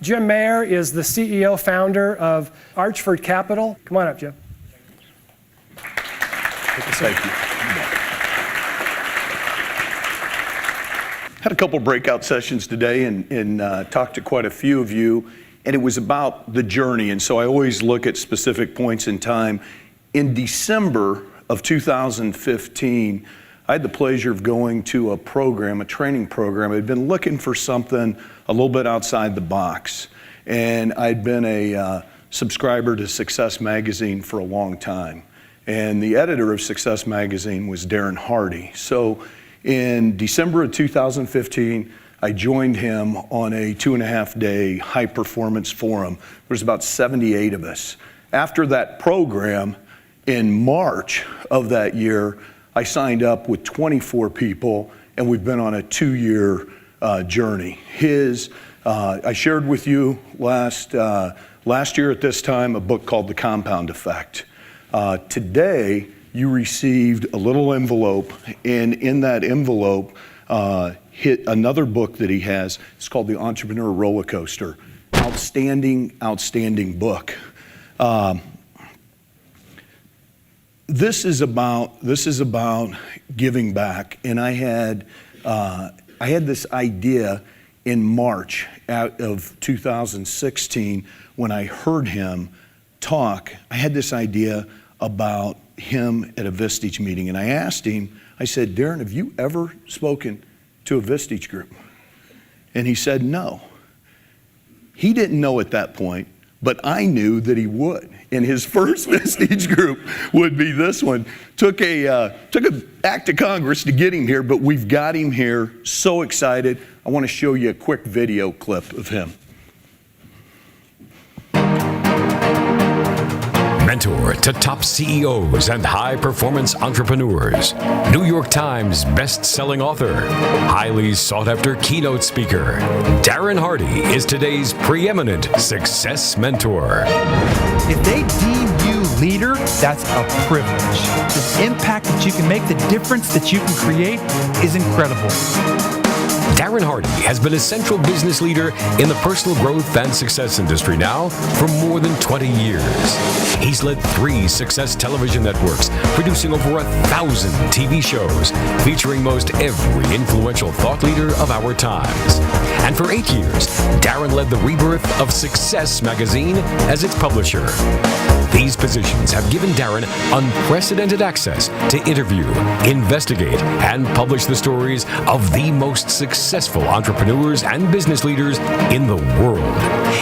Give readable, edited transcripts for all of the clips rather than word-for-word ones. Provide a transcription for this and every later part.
Jim Mayer is the CEO, founder of Archford Capital. Come on up, Jim. Thank you. Had a couple breakout sessions today and talked to quite a few of you, and it was about the journey. And so I always look at specific points in time. In December of 2015, I had the pleasure of going to a training program. I'd been looking for something a little bit outside the box. And I'd been a subscriber to Success Magazine for a long time. And the editor of Success Magazine was Darren Hardy. So in December of 2015, I joined him on a 2.5-day high performance forum. There was about 78 of us. After that program, in March of that year, I signed up with 24 people, and we've been on a 2-year journey. I shared with you last year at this time a book called The Compound Effect. Today, you received a little envelope, and in that envelope hit another book that he has. It's called The Entrepreneur Roller Coaster. Outstanding book. This is about giving back, and I had this idea in March of 2016 when I heard him talk. I had this idea about him at a Vistage meeting, and I asked him, I said, Darren, have you ever spoken to a Vistage group? And he said no. He didn't know at that point, but I knew that he would. And his first Vistage group would be this one. Took an act of Congress to get him here, but we've got him here. So excited. I want to show you a quick video clip of him. Mentor to top CEOs and high-performance entrepreneurs. New York Times best-selling author. Highly sought-after keynote speaker. Darren Hardy is today's preeminent success mentor. If they deem you leader, that's a privilege. The impact that you can make, the difference that you can create is incredible. Darren Hardy has been a central business leader in the personal growth and success industry now for more than 20 years. He's led 3 success television networks, producing over 1,000 TV shows, featuring most every influential thought leader of our times. And for 8 years, Darren led the rebirth of Success Magazine as its publisher. These positions have given Darren unprecedented access to interview, investigate, and publish the stories of the most successful entrepreneurs and business leaders in the world,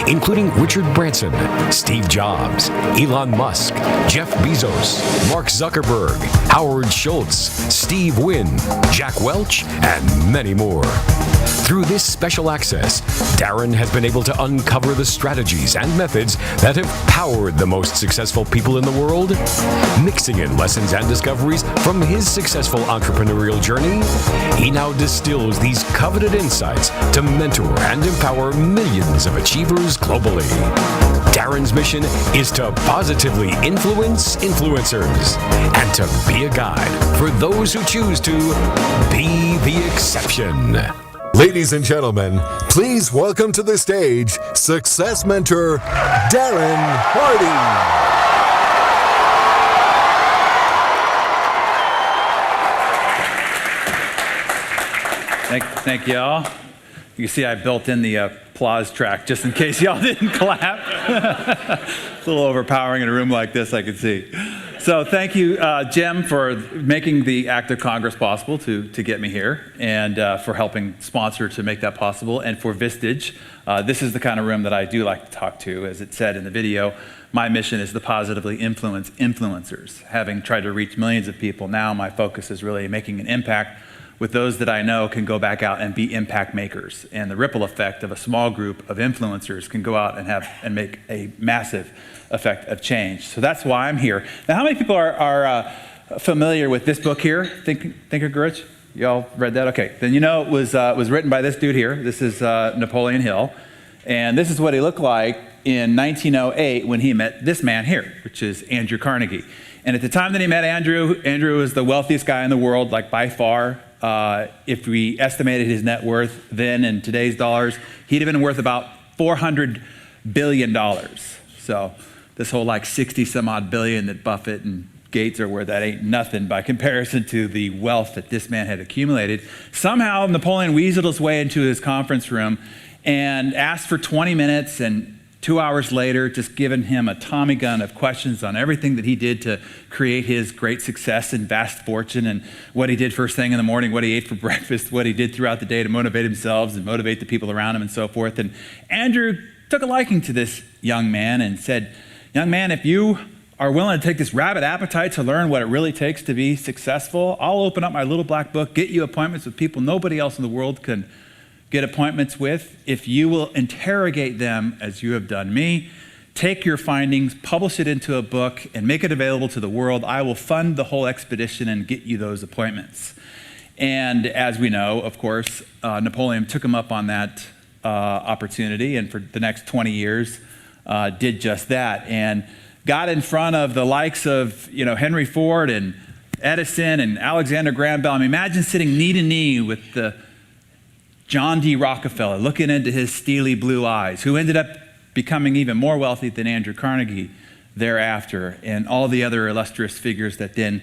including Richard Branson, Steve Jobs, Elon Musk, Jeff Bezos, Mark Zuckerberg, Howard Schultz, Steve Wynn, Jack Welch, and many more. Through this special access, Darren has been able to uncover the strategies and methods that have powered the most successful people in the world, mixing in lessons and discoveries from his successful entrepreneurial journey. He now distills these coveted insights to mentor and empower millions of achievers globally. Darren's mission is to positively influence influencers and to be a guide for those who choose to be the exception. Ladies and gentlemen, please welcome to the stage success mentor Darren Hardy. Thank y'all. You can see I built in the applause track just in case y'all didn't clap. It's a little overpowering in a room like this, I can see. So thank you, Jim, for making the act of Congress possible to get me here, and for helping sponsor to make that possible, and for Vistage. This is the kind of room that I do like to talk to. As it said in the video, my mission is to positively influence influencers. Having tried to reach millions of people, now my focus is really making an impact with those that I know can go back out and be impact makers. And the ripple effect of a small group of influencers can go out and make a massive effect of change. So that's why I'm here. Now, how many people are familiar with this book here, Think Rich? Y'all read that? Okay, then you know it was written by this dude here. This is Napoleon Hill. And this is what he looked like in 1908 when he met this man here, which is Andrew Carnegie. And at the time that he met Andrew, Andrew was the wealthiest guy in the world, like by far. If we estimated his net worth then in today's dollars, he'd have been worth about $400 billion. So this whole like 60 some odd billion that Buffett and Gates are worth, that ain't nothing by comparison to the wealth that this man had accumulated. Somehow Napoleon weaseled his way into his conference room and asked for 20 minutes, and 2 hours later, just given him a Tommy gun of questions on everything that he did to create his great success and vast fortune, and what he did first thing in the morning, what he ate for breakfast, what he did throughout the day to motivate himself and motivate the people around him and so forth. And Andrew took a liking to this young man and said, young man, if you are willing to take this rabid appetite to learn what it really takes to be successful, I'll open up my little black book, get you appointments with people nobody else in the world can get appointments with. If you will interrogate them as you have done me, take your findings, publish it into a book, and make it available to the world, I will fund the whole expedition and get you those appointments. And as we know, of course, Napoleon took him up on that opportunity, and for the next 20 years did just that, and got in front of the likes of Henry Ford and Edison and Alexander Graham Bell. I mean, imagine sitting knee to knee with the John D. Rockefeller, looking into his steely blue eyes, who ended up becoming even more wealthy than Andrew Carnegie thereafter, and all the other illustrious figures that then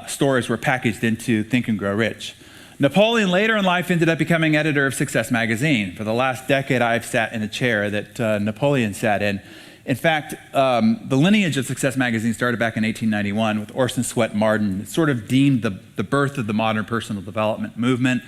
stories were packaged into Think and Grow Rich. Napoleon later in life ended up becoming editor of Success Magazine. For the last decade, I've sat in a chair that Napoleon sat in. In fact, the lineage of Success Magazine started back in 1891 with Orson Swett Marden. It sort of deemed the birth of the modern personal development movement.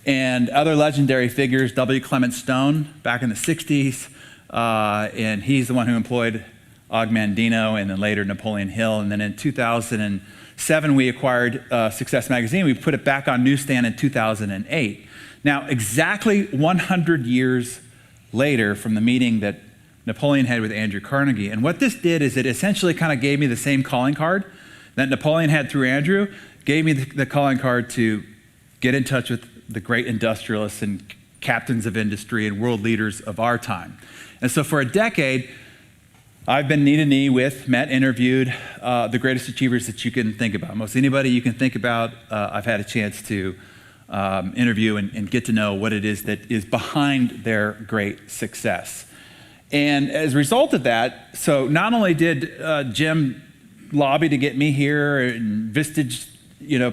And other legendary figures, W. Clement Stone back in the 60s, and he's the one who employed Og Mandino and then later Napoleon Hill. And then in 2007, we acquired Success Magazine. We put it back on newsstand in 2008. Now, exactly 100 years later from the meeting that Napoleon had with Andrew Carnegie. And what this did is it essentially kind of gave me the same calling card that Napoleon had through Andrew, gave me the calling card to get in touch with the great industrialists and captains of industry and world leaders of our time. And so for a decade, I've been knee to knee with, met, interviewed the greatest achievers that you can think about. Most anybody you can think about, I've had a chance to interview and get to know what it is that is behind their great success. And as a result of that, so not only did Jim lobby to get me here and Vistage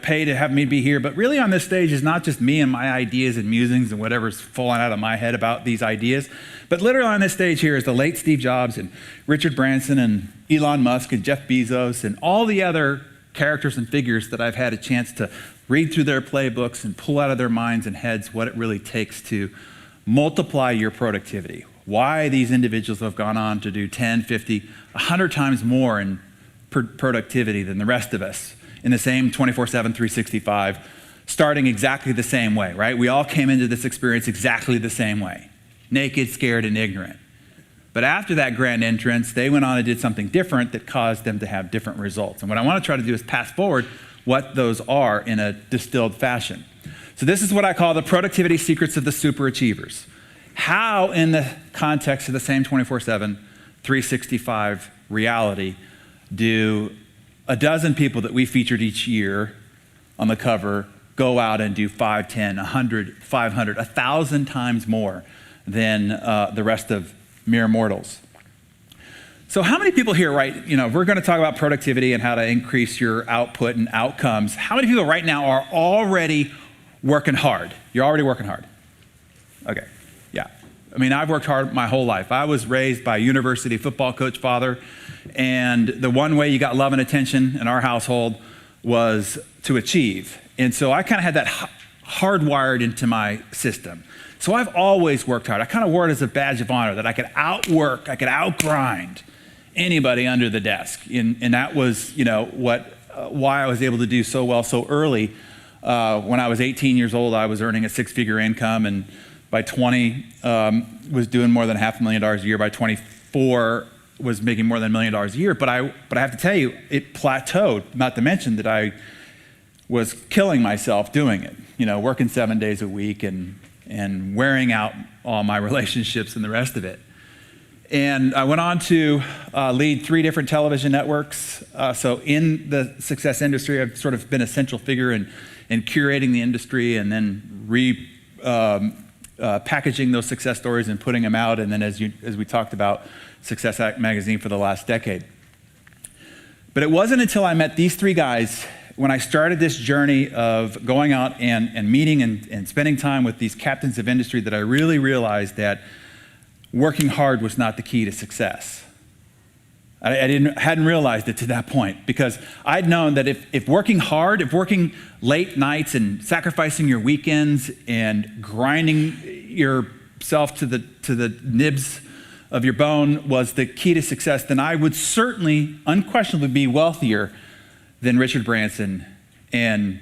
pay to have me be here, but really on this stage is not just me and my ideas and musings and whatever's falling out of my head about these ideas, but literally on this stage here is the late Steve Jobs and Richard Branson and Elon Musk and Jeff Bezos and all the other characters and figures that I've had a chance to read through their playbooks and pull out of their minds and heads what it really takes to multiply your productivity. Why these individuals have gone on to do 10, 50, 100 times more in productivity than the rest of us in the same 24/7, 365, starting exactly the same way, right? We all came into this experience exactly the same way, naked, scared, and ignorant. But after that grand entrance, they went on and did something different that caused them to have different results. And what I want to try to do is pass forward what those are in a distilled fashion. So this is what I call the productivity secrets of the superachievers. How, in the context of the same 24/7, 365 reality, do a dozen people that we featured each year on the cover go out and do 5, 10, 100, 500, 1,000 times more than the rest of mere mortals? So how many people here, right, we're going to talk about productivity and how to increase your output and outcomes. How many people right now are already working hard? You're already working hard. Okay, yeah. I mean, I've worked hard my whole life. I was raised by a university football coach father, and the one way you got love and attention in our household was to achieve. And so I kind of had that hardwired into my system. So I've always worked hard. I kind of wore it as a badge of honor that I could outwork, I could outgrind anybody under the desk. And that was, why I was able to do so well so early. When I was 18 years old, I was earning a six-figure income, and by 20, was doing more than $500,000 a year. By 24, was making more than $1 million a year. But I have to tell you, it plateaued, not to mention that I was killing myself doing it, working 7 days a week and wearing out all my relationships and the rest of it. And I went on to lead 3 different television networks. So in the success industry, I've sort of been a central figure in curating the industry and then packaging those success stories and putting them out, and then as we talked about, Success Magazine for the last decade. But it wasn't until I met these three guys when I started this journey of going out and meeting and spending time with these captains of industry that I really realized that working hard was not the key to success. I hadn't realized it to that point, because I'd known that if working hard, if working late nights and sacrificing your weekends and grinding yourself to the nibs of your bone was the key to success, then I would certainly, unquestionably, be wealthier than Richard Branson and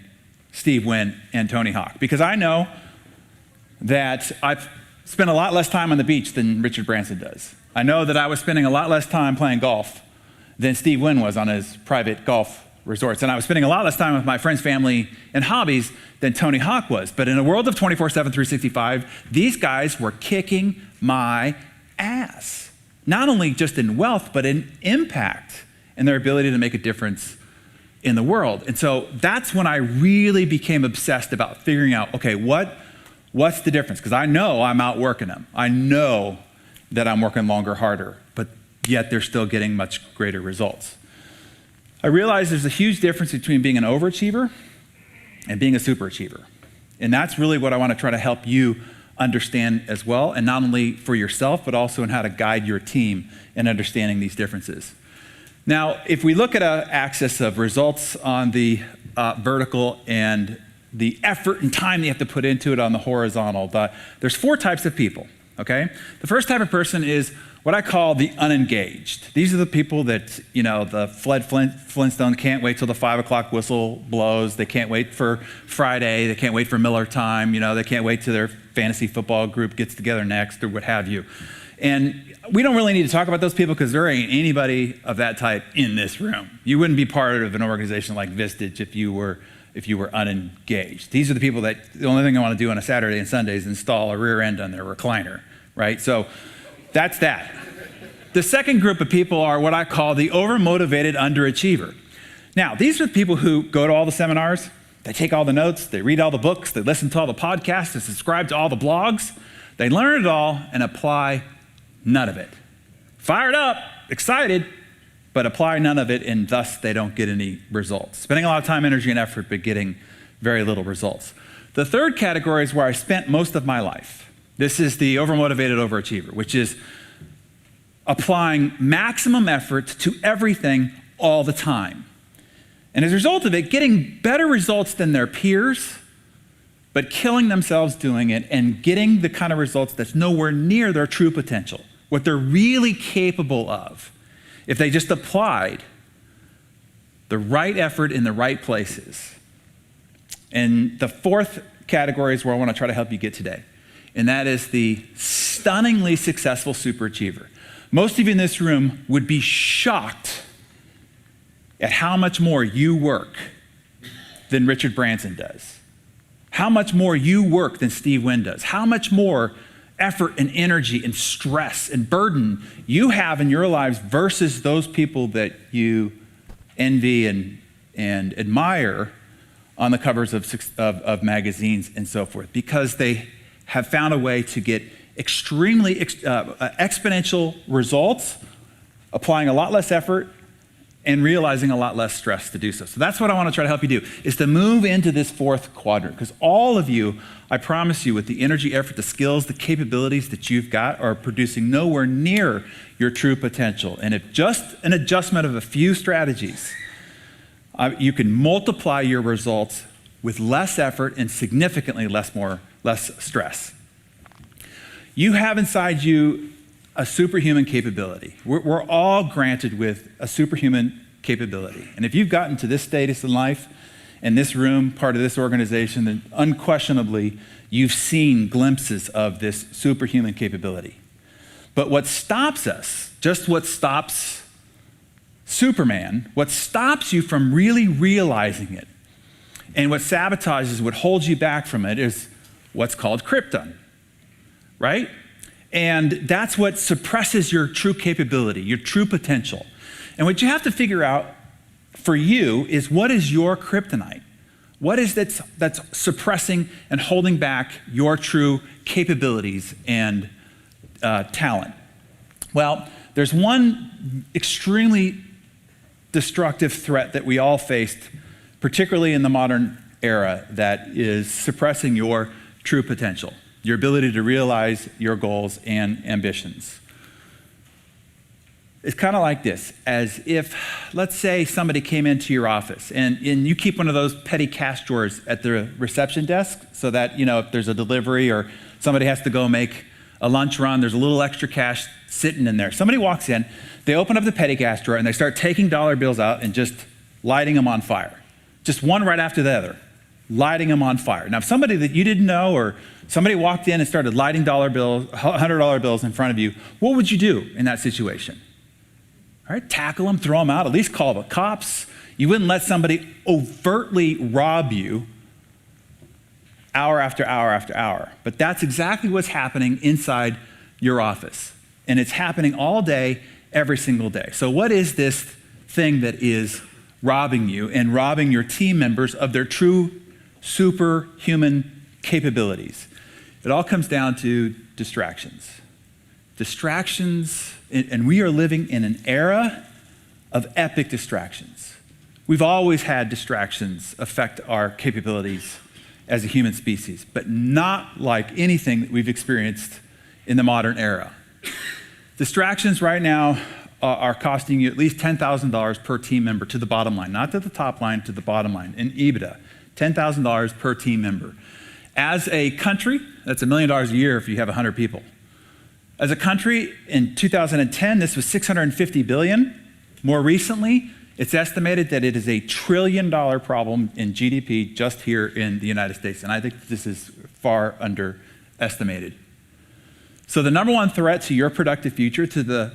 Steve Wynn and Tony Hawk. Because I know that I've spent a lot less time on the beach than Richard Branson does. I know that I was spending a lot less time playing golf than Steve Wynn was on his private golf resorts. And I was spending a lot less time with my friends, family, and hobbies than Tony Hawk was. But in a world of 24/7, 365, these guys were kicking my ass. Not only just in wealth, but in impact and their ability to make a difference in the world. And so that's when I really became obsessed about figuring out, okay, what's the difference? Because I know I'm outworking them. I know that I'm working longer, harder, but yet they're still getting much greater results. I realize there's a huge difference between being an overachiever and being a superachiever. And that's really what I want to try to help you understand as well, and not only for yourself, but also in how to guide your team in understanding these differences. Now, if we look at an axis of results on the vertical and the effort and time you have to put into it on the horizontal, there's four types of people. Okay? The first type of person is what I call the unengaged. These are the people that, the Flintstone can't wait till the 5 o'clock whistle blows. They can't wait for Friday. They can't wait for Miller time. They can't wait till their fantasy football group gets together next or what have you. And we don't really need to talk about those people because there ain't anybody of that type in this room. You wouldn't be part of an organization like Vistage if you were unengaged. These are the people that the only thing they want to do on a Saturday and Sunday is install a rear end on their recliner, right? So that's that. The second group of people are what I call the overmotivated underachiever. Now, these are people who go to all the seminars, they take all the notes, they read all the books, they listen to all the podcasts, they subscribe to all the blogs, they learn it all and apply none of it. Fired up, excited, but apply none of it, and thus they don't get any results. Spending a lot of time, energy, and effort, but getting very little results. The third category is where I spent most of my life. This is the overmotivated overachiever, which is applying maximum effort to everything all the time. And as a result of it, getting better results than their peers, but killing themselves doing it and getting the kind of results that's nowhere near their true potential, what they're really capable of, if they just applied the right effort in the right places. And the fourth category is where I want to try to help you get today, and that is the stunningly successful superachiever. Most of you in this room would be shocked at how much more you work than Richard Branson does, how much more you work than Steve Wynn does, how much more effort and energy and stress and burden you have in your lives versus those people that you envy and admire on the covers of magazines and so forth, because they have found a way to get extremely exponential results, applying a lot less effort and realizing a lot less stress to do so. So that's what I want to try to help you do, is to move into this fourth quadrant, because all of you, I promise you, with the energy, effort, the skills, the capabilities that you've got are producing nowhere near your true potential. And if just an adjustment of a few strategies, you can multiply your results with less effort and significantly less stress. You have inside you a superhuman capability. We're all granted with a superhuman capability. And if you've gotten to this status in life, in this room, part of this organization, then unquestionably you've seen glimpses of this superhuman capability. But what stops us, just what stops Superman, what stops you from really realizing it, and what sabotages, what holds you back from it, is what's called krypton, right? And that's what suppresses your true capability, your true potential. And what you have to figure out for you is, what is your kryptonite? What is that's suppressing and holding back your true capabilities and talent? Well, there's one extremely destructive threat that we all faced, particularly in the modern era, that is suppressing your true potential, your ability to realize your goals and ambitions. It's kind of like this, as if, let's say somebody came into your office and you keep one of those petty cash drawers at the reception desk so that, if there's a delivery or somebody has to go make a lunch run, there's a little extra cash sitting in there. Somebody walks in, they open up the petty cash drawer and they start taking dollar bills out and just lighting them on fire. Just one right after the other, lighting them on fire. Now, if somebody that you didn't know or somebody walked in and started lighting dollar bills, $100 bills in front of you, what would you do in that situation? All right, tackle them, throw them out, at least call the cops. You wouldn't let somebody overtly rob you hour after hour after hour. But that's exactly what's happening inside your office. And it's happening all day, every single day. So what is this thing that is robbing you and robbing your team members of their true superhuman capabilities? It all comes down to distractions. Distractions, and we are living in an era of epic distractions. We've always had distractions affect our capabilities as a human species, but not like anything that we've experienced in the modern era. Distractions right now are costing you at least $10,000 per team member to the bottom line, not to the top line, to the bottom line. In EBITDA, $10,000 per team member. As a country, that's $1 million a year if you have 100 people. As a country, in 2010, this was $650 billion. More recently, it's estimated that it is a $1 trillion problem in GDP just here in the United States, and I think this is far underestimated. So the number one threat to your productive future, to the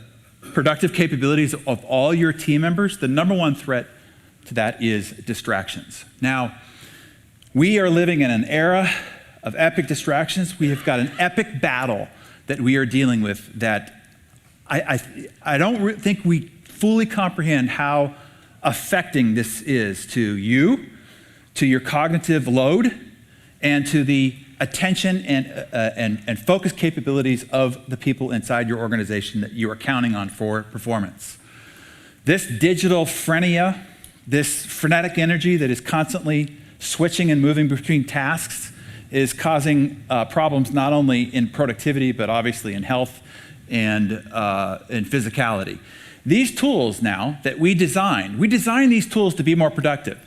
productive capabilities of all your team members, the number one threat to that is distractions. Now, we are living in an era of epic distractions. We have got an epic battle that we are dealing with that I don't think we fully comprehend how affecting this is to you, to your cognitive load, and to the attention and focus capabilities of the people inside your organization that you are counting on for performance. This digital phrenia, this frenetic energy that is constantly switching and moving between tasks, is causing problems not only in productivity, but obviously in health and in physicality. These tools now that we design these tools to be more productive.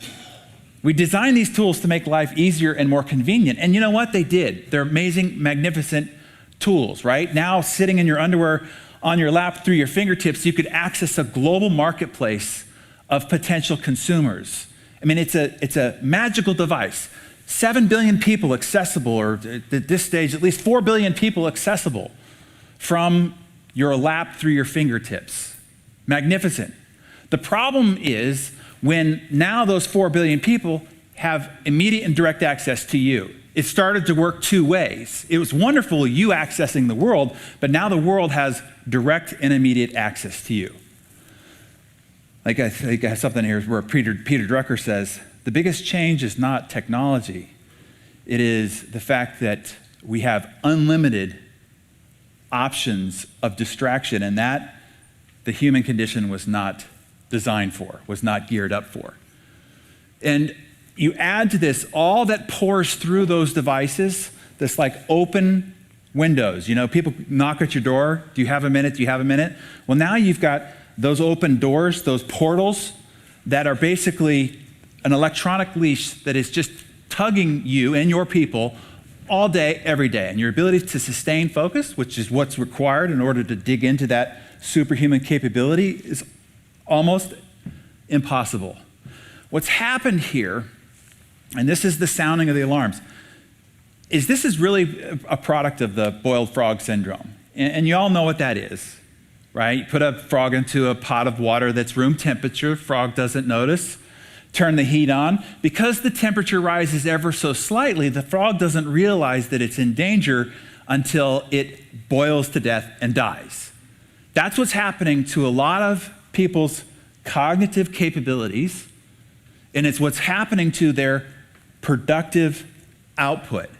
We design these tools to make life easier and more convenient. And you know what? They did. They're amazing, magnificent tools, right? Now, sitting in your underwear on your lap through your fingertips, you could access a global marketplace of potential consumers. I mean, it's a magical device. 7 billion people accessible, or at this stage, at least 4 billion people accessible from your lap through your fingertips. Magnificent. The problem is when now those 4 billion people have immediate and direct access to you. It started to work two ways. It was wonderful you accessing the world, but now the world has direct and immediate access to you. Like I think I have something here where Peter Drucker says, the biggest change is not technology. It is the fact that we have unlimited options of distraction, and that the human condition was not designed for, was not geared up for. And you add to this all that pours through those devices, this like open windows. You know, people knock at your door. Do you have a minute? Do you have a minute? Well, now you've got those open doors, those portals that are basically an electronic leash that is just tugging you and your people all day, every day. And your ability to sustain focus, which is what's required in order to dig into that superhuman capability, is almost impossible. What's happened here, and this is the sounding of the alarms, is this is really a product of the boiled frog syndrome. And you all know what that is, right? You put a frog into a pot of water that's room temperature, frog doesn't notice. Turn the heat on. Because the temperature rises ever so slightly, the frog doesn't realize that it's in danger until it boils to death and dies. That's what's happening to a lot of people's cognitive capabilities, and it's what's happening to their productive output.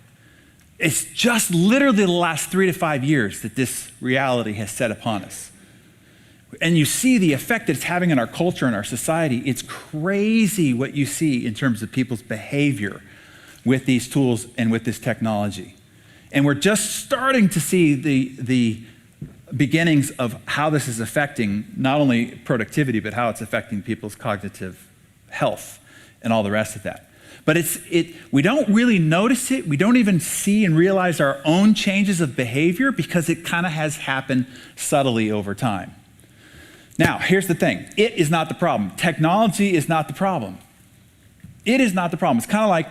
It's just literally the last 3 to 5 years that this reality has set upon us. And you see the effect that it's having on our culture and our society. It's crazy what you see in terms of people's behavior with these tools and with this technology. And we're just starting to see the beginnings of how this is affecting not only productivity, but how it's affecting people's cognitive health and all the rest of that. But we don't really notice it. We don't even see and realize our own changes of behavior because it kind of has happened subtly over time. Now, here's the thing. It is not the problem. Technology is not the problem. It is not the problem. It's kind of like,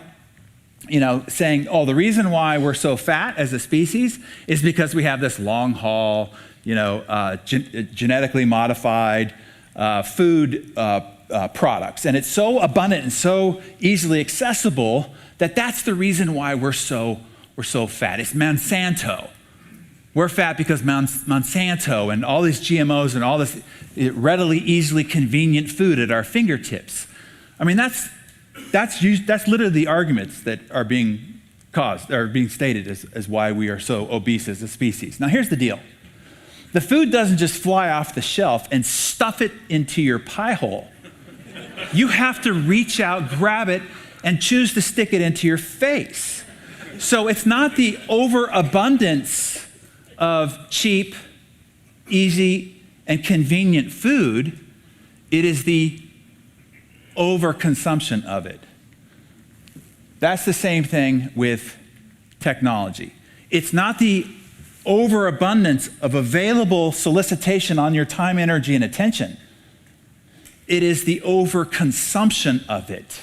saying, oh, the reason why we're so fat as a species is because we have this long haul, genetically modified food products. And it's so abundant and so easily accessible that that's the reason why we're so fat. It's Monsanto. We're fat because Monsanto and all these GMOs and all this readily, easily convenient food at our fingertips. I mean, that's literally the arguments that are being stated as why we are so obese as a species. Now, here's the deal. The food doesn't just fly off the shelf and stuff it into your pie hole. You have to reach out, grab it, and choose to stick it into your face. So it's not the overabundance of cheap, easy, and convenient food. It is the overconsumption of it. That's the same thing with technology. It's not the overabundance of available solicitation on your time, energy, and attention. It is the overconsumption of it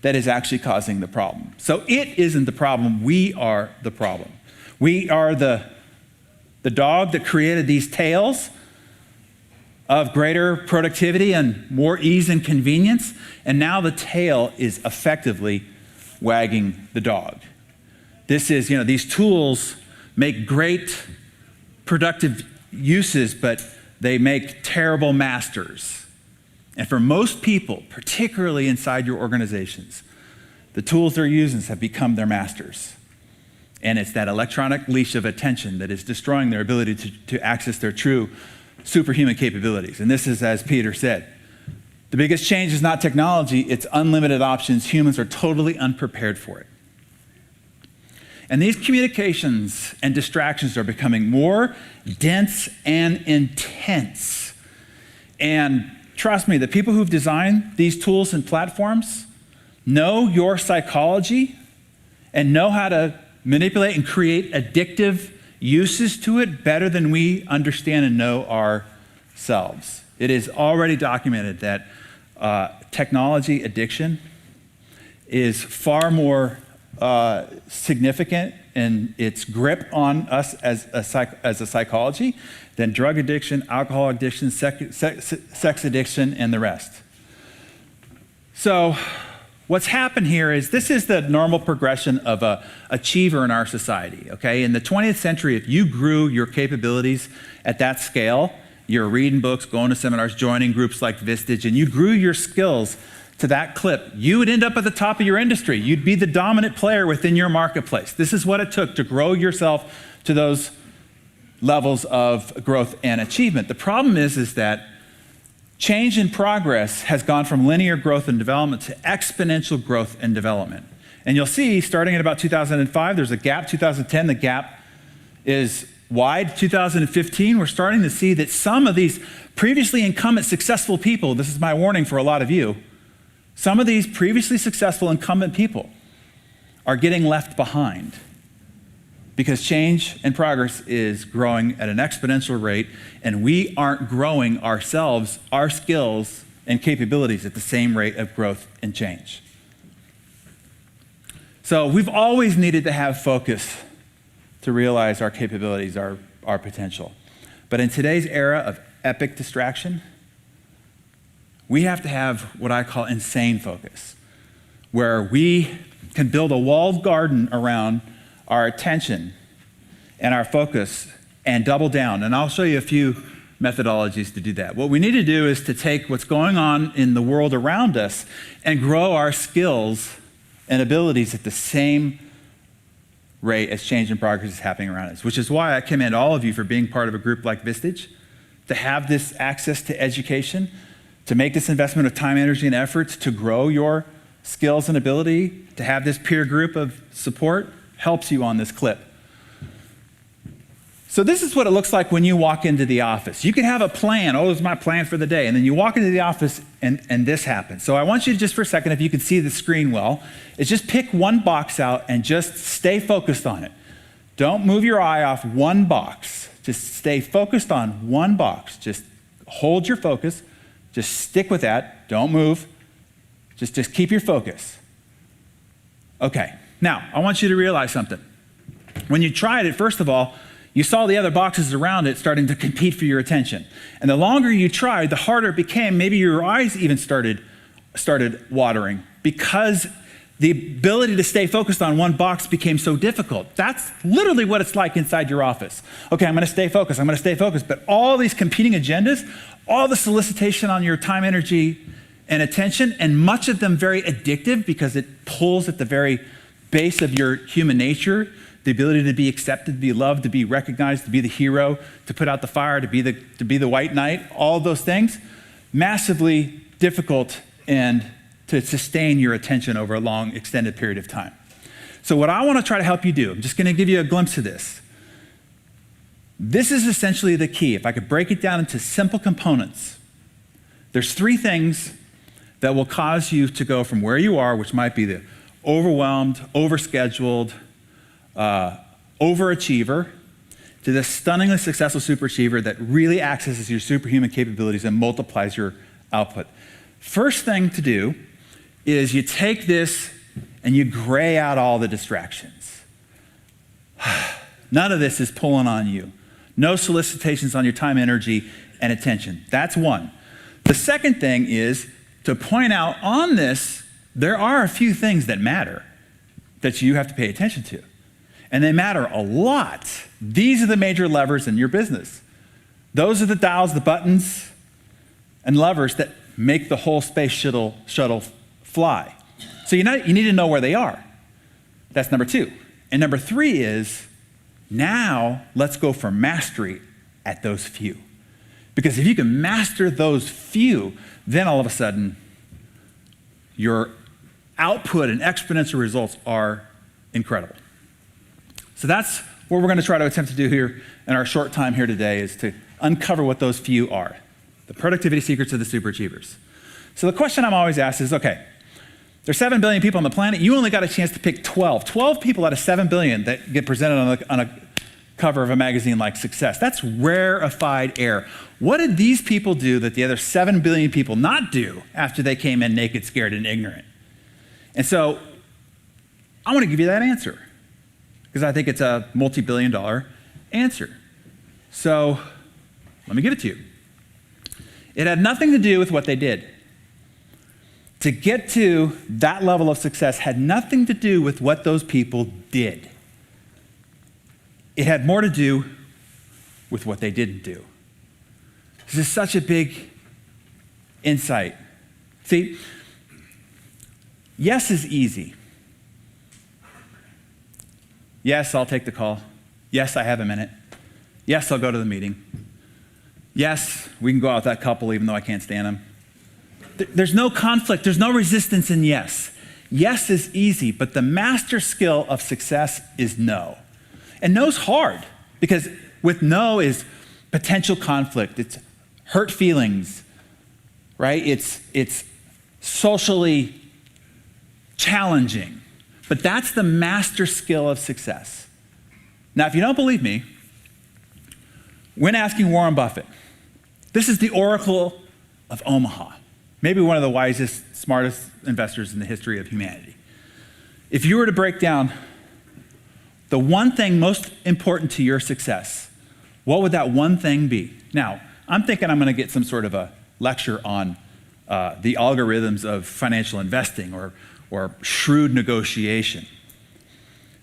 that is actually causing the problem. So it isn't the problem, we are the problem. We are the dog that created these tails of greater productivity and more ease and convenience, and now the tail is effectively wagging the dog. This is, these tools make great productive uses, but they make terrible masters. And for most people, particularly inside your organizations, the tools they're using have become their masters. And it's that electronic leash of attention that is destroying their ability to access their true superhuman capabilities. And this is, as Peter said, the biggest change is not technology, it's unlimited options. Humans are totally unprepared for it. And these communications and distractions are becoming more dense and intense. And trust me, the people who've designed these tools and platforms know your psychology and know how to manipulate and create addictive uses to it better than we understand and know ourselves. It is already documented that technology addiction is far more significant in its grip on us as a psychology than drug addiction, alcohol addiction, sex addiction, and the rest. So what's happened here is this is the normal progression of an achiever in our society, okay? In the 20th century, if you grew your capabilities at that scale, you're reading books, going to seminars, joining groups like Vistage, and you grew your skills to that clip, you would end up at the top of your industry. You'd be the dominant player within your marketplace. This is what it took to grow yourself to those levels of growth and achievement. The problem is that change and progress has gone from linear growth and development to exponential growth and development. And you'll see, starting at about 2005, there's a gap. 2010, the gap is wide. 2015, we're starting to see that some of these previously incumbent successful people, this is my warning for a lot of you, some of these previously successful incumbent people are getting left behind because change and progress is growing at an exponential rate, and we aren't growing ourselves, our skills and capabilities at the same rate of growth and change. So we've always needed to have focus to realize our capabilities, our potential. But in today's era of epic distraction, we have to have what I call insane focus, where we can build a walled garden around our attention and our focus and double down. And I'll show you a few methodologies to do that. What we need to do is to take what's going on in the world around us and grow our skills and abilities at the same rate as change and progress is happening around us, which is why I commend all of you for being part of a group like Vistage, to have this access to education, to make this investment of time, energy, and effort to grow your skills and ability, to have this peer group of support helps you on this clip. So this is what it looks like when you walk into the office. You can have a plan, oh, this is my plan for the day, and then you walk into the office and this happens. So I want you to just for a second, if you can see the screen well, is just pick one box out and just stay focused on it. Don't move your eye off one box. Just stay focused on one box. Just hold your focus. Just stick with that. Don't move. Just keep your focus. Okay, now I want you to realize something. When you tried it, first of all, you saw the other boxes around it starting to compete for your attention. And the longer you tried, the harder it became. Maybe your eyes even started watering because the ability to stay focused on one box became so difficult. That's literally what it's like inside your office. Okay, I'm gonna stay focused, but all these competing agendas, all the solicitation on your time, energy, and attention, and much of them very addictive because it pulls at the very base of your human nature, the ability to be accepted, to be loved, to be recognized, to be the hero, to put out the fire, to be the white knight, all of those things, massively difficult and to sustain your attention over a long, extended period of time. So what I want to try to help you do, I'm just going to give you a glimpse of this. This is essentially the key. If I could break it down into simple components, there's three things that will cause you to go from where you are, which might be the overwhelmed, overscheduled, overachiever, to the stunningly successful superachiever that really accesses your superhuman capabilities and multiplies your output. First thing to do is you take this and you gray out all the distractions. None of this is pulling on you. No solicitations on your time, energy, and attention. That's one. The second thing is to point out on this, there are a few things that matter that you have to pay attention to. And they matter a lot. These are the major levers in your business. Those are the dials, the buttons, and levers that make the whole space shuttle fly. So you need to know where they are. That's number two. And number three is, now let's go for mastery at those few. Because if you can master those few, then all of a sudden, your output and exponential results are incredible. So that's what we're going to try to attempt to do here in our short time here today, is to uncover what those few are, the productivity secrets of the superachievers. So the question I'm always asked is, okay, there's 7 billion people on the planet. You only got a chance to pick 12 people out of 7 billion that get presented on a cover of a magazine like Success. That's rarefied air. What did these people do that the other 7 billion people not do after they came in naked, scared, and ignorant? And so I want to give you that answer, because I think it's a multi-billion-dollar answer. So let me give it to you. It had nothing to do with what they did. To get to that level of success had nothing to do with what those people did. It had more to do with what they didn't do. This is such a big insight. See, yes is easy. Yes, I'll take the call. Yes, I have a minute. Yes, I'll go to the meeting. Yes, we can go out with that couple even though I can't stand them. There's no conflict. There's no resistance in yes. Yes is easy, but the master skill of success is no. And no's hard, because with no is potential conflict. It's hurt feelings, right? It's socially challenging. But that's the master skill of success. Now, if you don't believe me, when asking Warren Buffett, this is the oracle of Omaha, maybe one of the wisest, smartest investors in the history of humanity. If you were to break down the one thing most important to your success, what would that one thing be? Now, I'm thinking I'm going to get some sort of a lecture on the algorithms of financial investing or shrewd negotiation.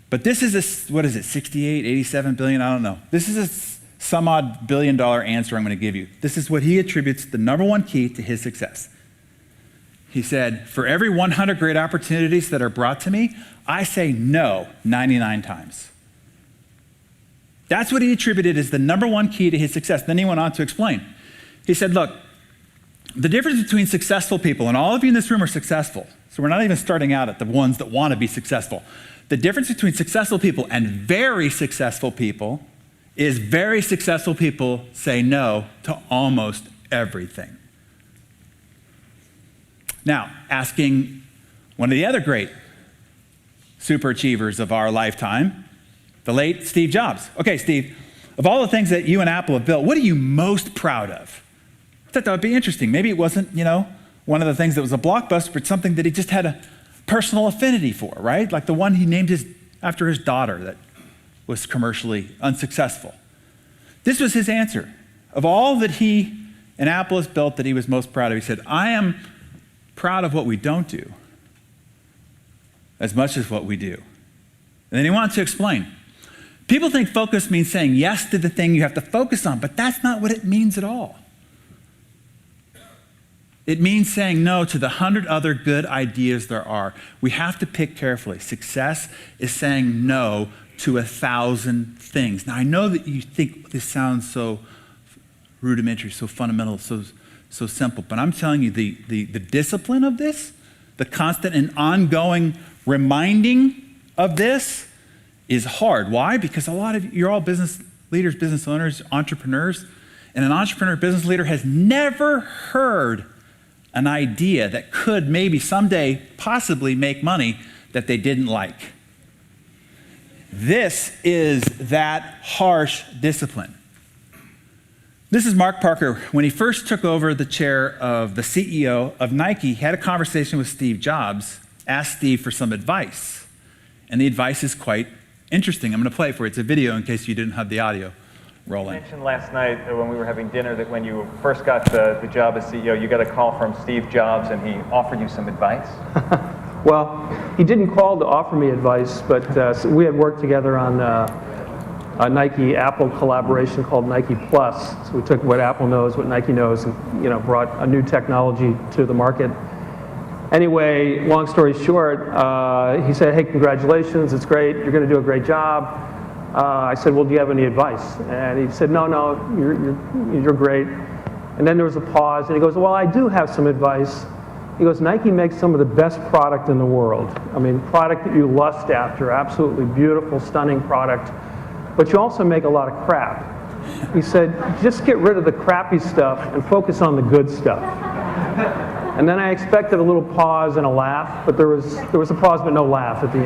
But this is what is it, 68, 87 billion? I don't know. This is a some odd billion-dollar answer I'm going to give you. This is what he attributes the number one key to his success. He said, for every 100 great opportunities that are brought to me, I say no 99 times. That's what he attributed as the number one key to his success. Then he went on to explain. He said, look, the difference between successful people, and all of you in this room are successful, so we're not even starting out at the ones that want to be successful. The difference between successful people and very successful people is very successful people say no to almost everything. Now, asking one of the other great super achievers of our lifetime, the late Steve Jobs. Okay, Steve, of all the things that you and Apple have built, what are you most proud of? I thought that would be interesting. Maybe it wasn't, one of the things that was a blockbuster, but something that he just had a personal affinity for, right? Like the one he named after his daughter that was commercially unsuccessful. This was his answer. Of all that he and Apple has built that he was most proud of, he said, I am proud of what we don't do as much as what we do. And then he wanted to explain. People think focus means saying yes to the thing you have to focus on, but that's not what it means at all. It means saying no to the 100 other good ideas there are. We have to pick carefully. Success is saying no to 1,000 things. Now, I know that you think this sounds so rudimentary, so fundamental, so simple, but I'm telling you, the discipline of this, the constant and ongoing reminding of this is hard. Why? Because a lot of you're all business leaders, business owners, entrepreneurs, and an entrepreneur business leader has never heard an idea that could maybe someday possibly make money that they didn't like. This is that harsh discipline. This is Mark Parker. When he first took over the chair of the CEO of Nike, he had a conversation with Steve Jobs, asked Steve for some advice. And the advice is quite interesting. I'm going to play it for you. It's a video in case you didn't have the audio rolling. You mentioned last night when we were having dinner that when you first got the job as CEO, you got a call from Steve Jobs and he offered you some advice. Well, he didn't call to offer me advice, but we had worked together on a Nike-Apple collaboration called Nike Plus. So we took what Apple knows, what Nike knows, and brought a new technology to the market. Anyway, long story short, he said, hey, congratulations, it's great, you're going to do a great job. I said, well, do you have any advice? And he said, no, you're great. And then there was a pause, and he goes, well, I do have some advice. He goes, Nike makes some of the best product in the world. I mean, product that you lust after, absolutely beautiful, stunning product. But you also make a lot of crap. He said, just get rid of the crappy stuff and focus on the good stuff. And then I expected a little pause and a laugh, but there was a pause but no laugh at the end.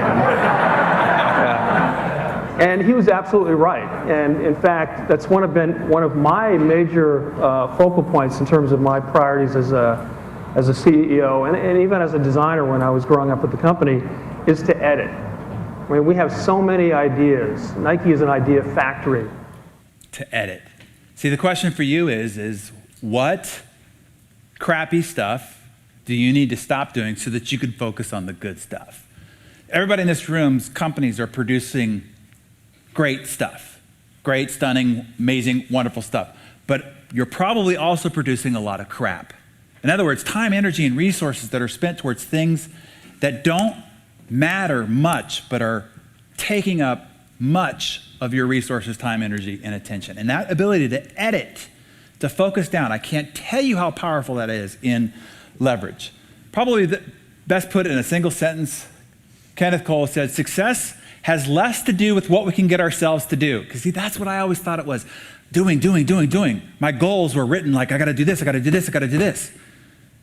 Yeah. And he was absolutely right. And in fact, that's one of my major focal points in terms of my priorities as a CEO and even as a designer when I was growing up at the company, is to edit. I mean, we have so many ideas. Nike is an idea factory. To edit. See, the question for you is what crappy stuff do you need to stop doing so that you can focus on the good stuff? Everybody in this room's companies are producing great stuff. Great, stunning, amazing, wonderful stuff. But you're probably also producing a lot of crap. In other words, time, energy, and resources that are spent towards things that don't matter much, but are taking up much of your resources, time, energy, and attention. And that ability to edit, to focus down, I can't tell you how powerful that is in leverage. Probably the best put in a single sentence, Kenneth Cole said, success has less to do with what we can get ourselves to do. Because see, that's what I always thought it was. Doing. My goals were written like, I gotta do this, I gotta do this, I gotta do this.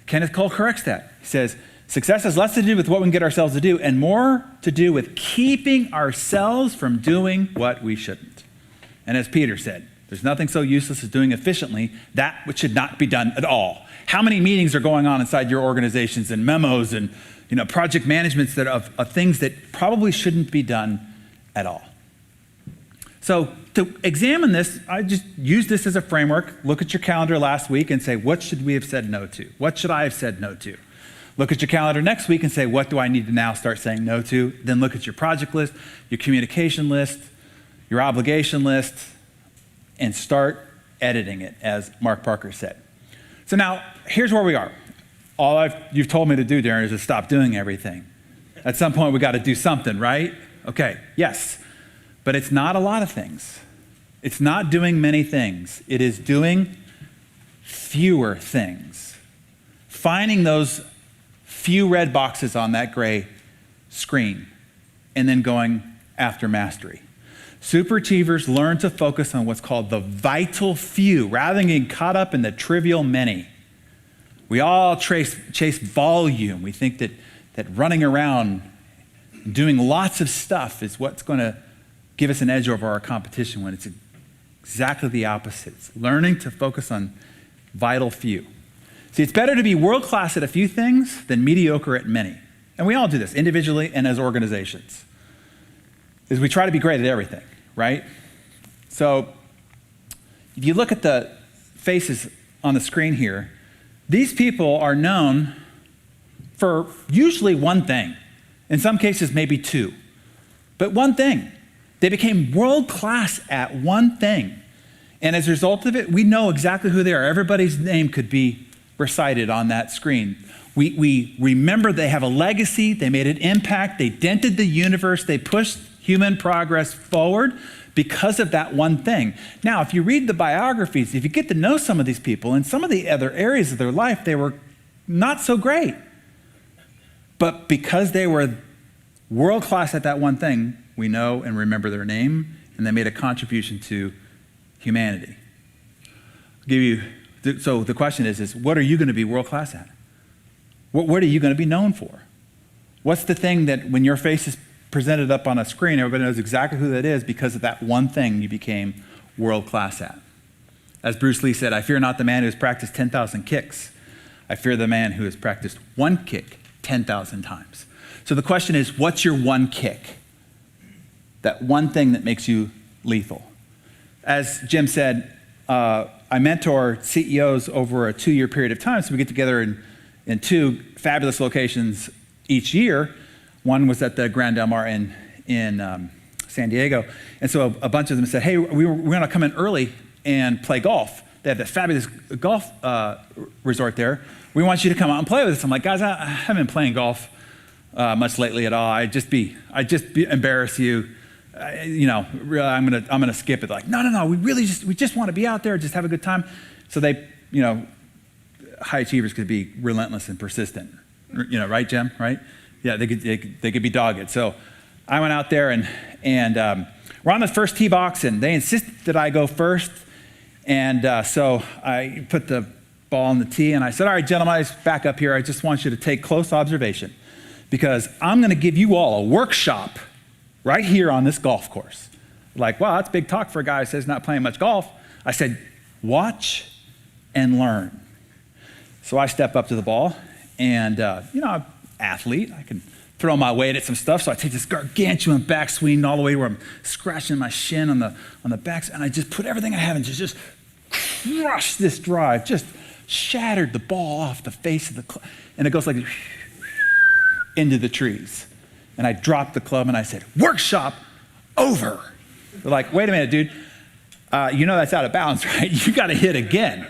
Kenneth Cole corrects that. He says, success has less to do with what we can get ourselves to do and more to do with keeping ourselves from doing what we shouldn't. And as Peter said, there's nothing so useless as doing efficiently that which should not be done at all. How many meetings are going on inside your organizations and memos and project managements that of things that probably shouldn't be done at all? So to examine this, I just use this as a framework. Look at your calendar last week and say, what should we have said no to? What should I have said no to? Look at your calendar next week and say, what do I need to now start saying no to? Then look at your project list, your communication list, your obligation list, and start editing it, as Mark Parker said. So now, here's where we are. you've told me to do, Darren, is to stop doing everything. At some point, we got to do something, right? Okay, yes. But it's not a lot of things. It's not doing many things. It is doing fewer things. Finding those few red boxes on that gray screen and then going after mastery. Superachievers learn to focus on what's called the vital few rather than getting caught up in the trivial many. We all chase volume. We think that running around doing lots of stuff is what's going to give us an edge over our competition when it's exactly the opposite. It's learning to focus on vital few. See, it's better to be world-class at a few things than mediocre at many. And we all do this, individually and as organizations. Is we try to be great at everything, right? So if you look at the faces on the screen here, these people are known for usually one thing. In some cases, maybe two. But one thing. They became world-class at one thing. And as a result of it, we know exactly who they are. Everybody's name could be recited on that screen. We remember they have a legacy, they made an impact, they dented the universe, they pushed human progress forward because of that one thing. Now, if you read the biographies, if you get to know some of these people, in some of the other areas of their life, they were not so great. But because they were world-class at that one thing, we know and remember their name, and they made a contribution to humanity. So the question is what are you going to be world-class at? What are you going to be known for? What's the thing that when your face is presented up on a screen, everybody knows exactly who that is because of that one thing you became world-class at? As Bruce Lee said, I fear not the man who has practiced 10,000 kicks. I fear the man who has practiced one kick 10,000 times. So the question is, what's your one kick? That one thing that makes you lethal. As Jim said, I mentor CEOs over a 2-year period of time, so we get together in 2 fabulous locations each year. One was at the Grand Del Mar in San Diego. And so a bunch of them said, hey, we're going to come in early and play golf. They have that fabulous golf resort there. We want you to come out and play with us. I'm like, guys, I haven't been playing golf much lately at all. I'd just embarrass you. I'm gonna skip it. Like, no, we just want to be out there, just have a good time. So they, high achievers could be relentless and persistent. Right, Jim? Right? Yeah, they could be dogged. So I went out there and we're on the first tee box, and they insisted that I go first. And so I put the ball on the tee, and I said, all right, gentlemen, I just back up here. I just want you to take close observation because I'm going to give you all a workshop right here on this golf course. Like, wow, that's big talk for a guy who says not playing much golf. I said, watch and learn. So I step up to the ball, and I'm an athlete. I can throw my weight at some stuff, so I take this gargantuan backswing all the way where I'm scratching my shin on the backs, and I just put everything I have and just crush this drive, just shattered the ball off the face of the club, and it goes like into the trees. And I dropped the club and I said, workshop over. They're like, wait a minute, dude. That's out of bounds, right? You got to hit again.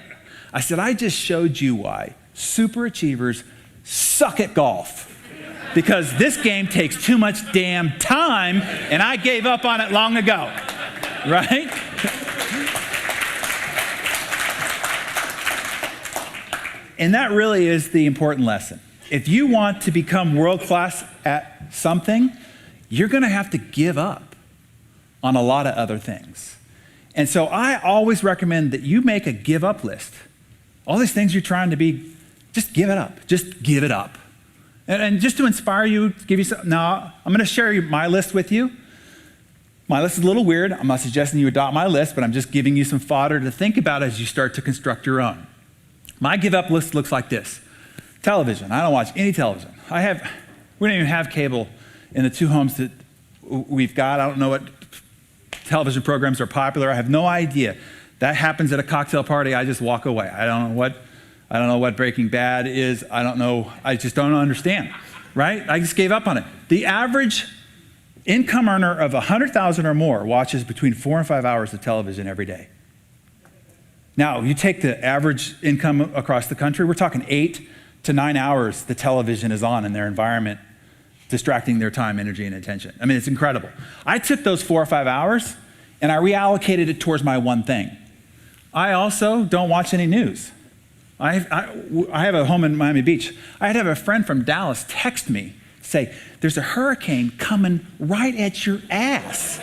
I said, I just showed you why superachievers suck at golf. Because this game takes too much damn time, and I gave up on it long ago, right? And that really is the important lesson. If you want to become world-class at something, you're going to have to give up on a lot of other things. And so I always recommend that you make a give up list. All these things you're trying to be, just give it up. Just give it up. And just to inspire you, to give you some, now I'm going to share my list with you. My list is a little weird. I'm not suggesting you adopt my list, but I'm just giving you some fodder to think about as you start to construct your own. My give up list looks like this. Television. I don't watch any television. We don't even have cable in the 2 homes that we've got. I don't know what television programs are popular. I have no idea. That happens at a cocktail party. I just walk away. I don't know what Breaking Bad is. I don't know. I just don't understand, right? I just gave up on it. The average income earner of $100,000 or more watches between 4 and 5 hours of television every day. Now, you take the average income across the country, we're talking 8 to 9 hours the television is on in their environment, distracting their time, energy, and attention. I mean, it's incredible. I took those 4 or 5 hours and I reallocated it towards my one thing. I also don't watch any news. I have a home in Miami Beach. I had to have a friend from Dallas text me, say, there's a hurricane coming right at your ass.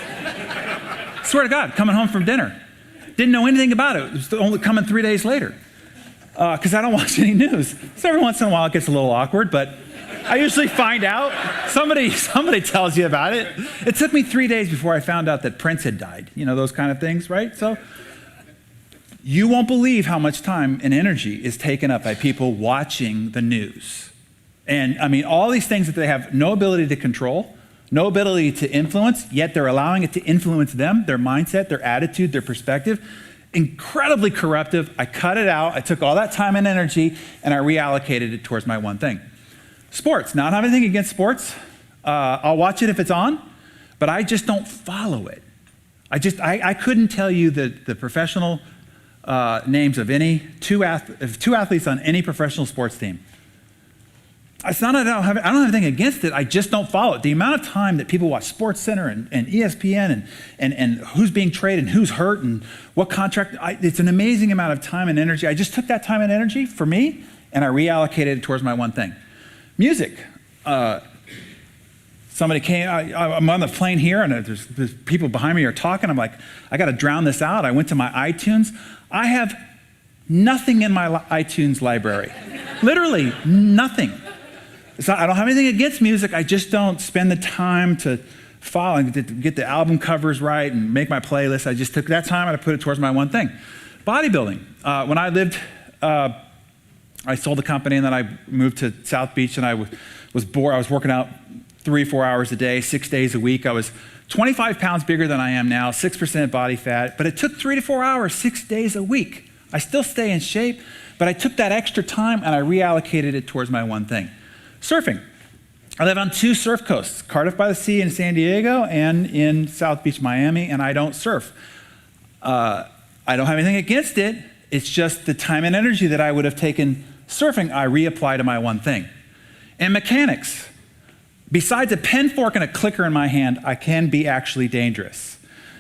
Swear to God, coming home from dinner. Didn't know anything about it. It was only coming 3 days later. Because I don't watch any news. So every once in a while it gets a little awkward, but I usually find out. Somebody tells you about it. It took me 3 days before I found out that Prince had died. You know, those kind of things, right? So you won't believe how much time and energy is taken up by people watching the news. And I mean, all these things that they have no ability to control, no ability to influence, yet they're allowing it to influence them, their mindset, their attitude, their perspective. Incredibly corruptive. I cut it out. I took all that time and energy and I reallocated it towards my one thing. Sports. Now, I don't have anything against sports. I'll watch it if it's on, but I just don't follow it. I couldn't tell you the professional names of two athletes on any professional sports team. It's not that I don't have anything against it. I just don't follow it. The amount of time that people watch SportsCenter and ESPN and who's being traded and who's hurt and what contract, it's an amazing amount of time and energy. I just took that time and energy for me and I reallocated it towards my one thing. Music. Somebody came, I'm on the plane here and there's people behind me are talking. I'm like, I got to drown this out. I went to my iTunes. I have nothing in my iTunes library. Literally nothing. I don't have anything against music. I just don't spend the time to follow and get the album covers right and make my playlist. I just took that time and I put it towards my one thing. Bodybuilding. When I lived, I sold the company and then I moved to South Beach and I was bored. I was working out 3-4 hours a day, 6 days a week. I was 25 pounds bigger than I am now, 6% body fat, but it took 3 to 4 hours, 6 days a week. I still stay in shape, but I took that extra time and I reallocated it towards my one thing. Surfing. I live on 2 surf coasts, Cardiff by the Sea in San Diego and in South Beach, Miami, and I don't surf. I don't have anything against it. It's just the time and energy that I would have taken surfing, I reapply to my one thing. And mechanics. Besides a pen, fork, and a clicker in my hand, I can be actually dangerous.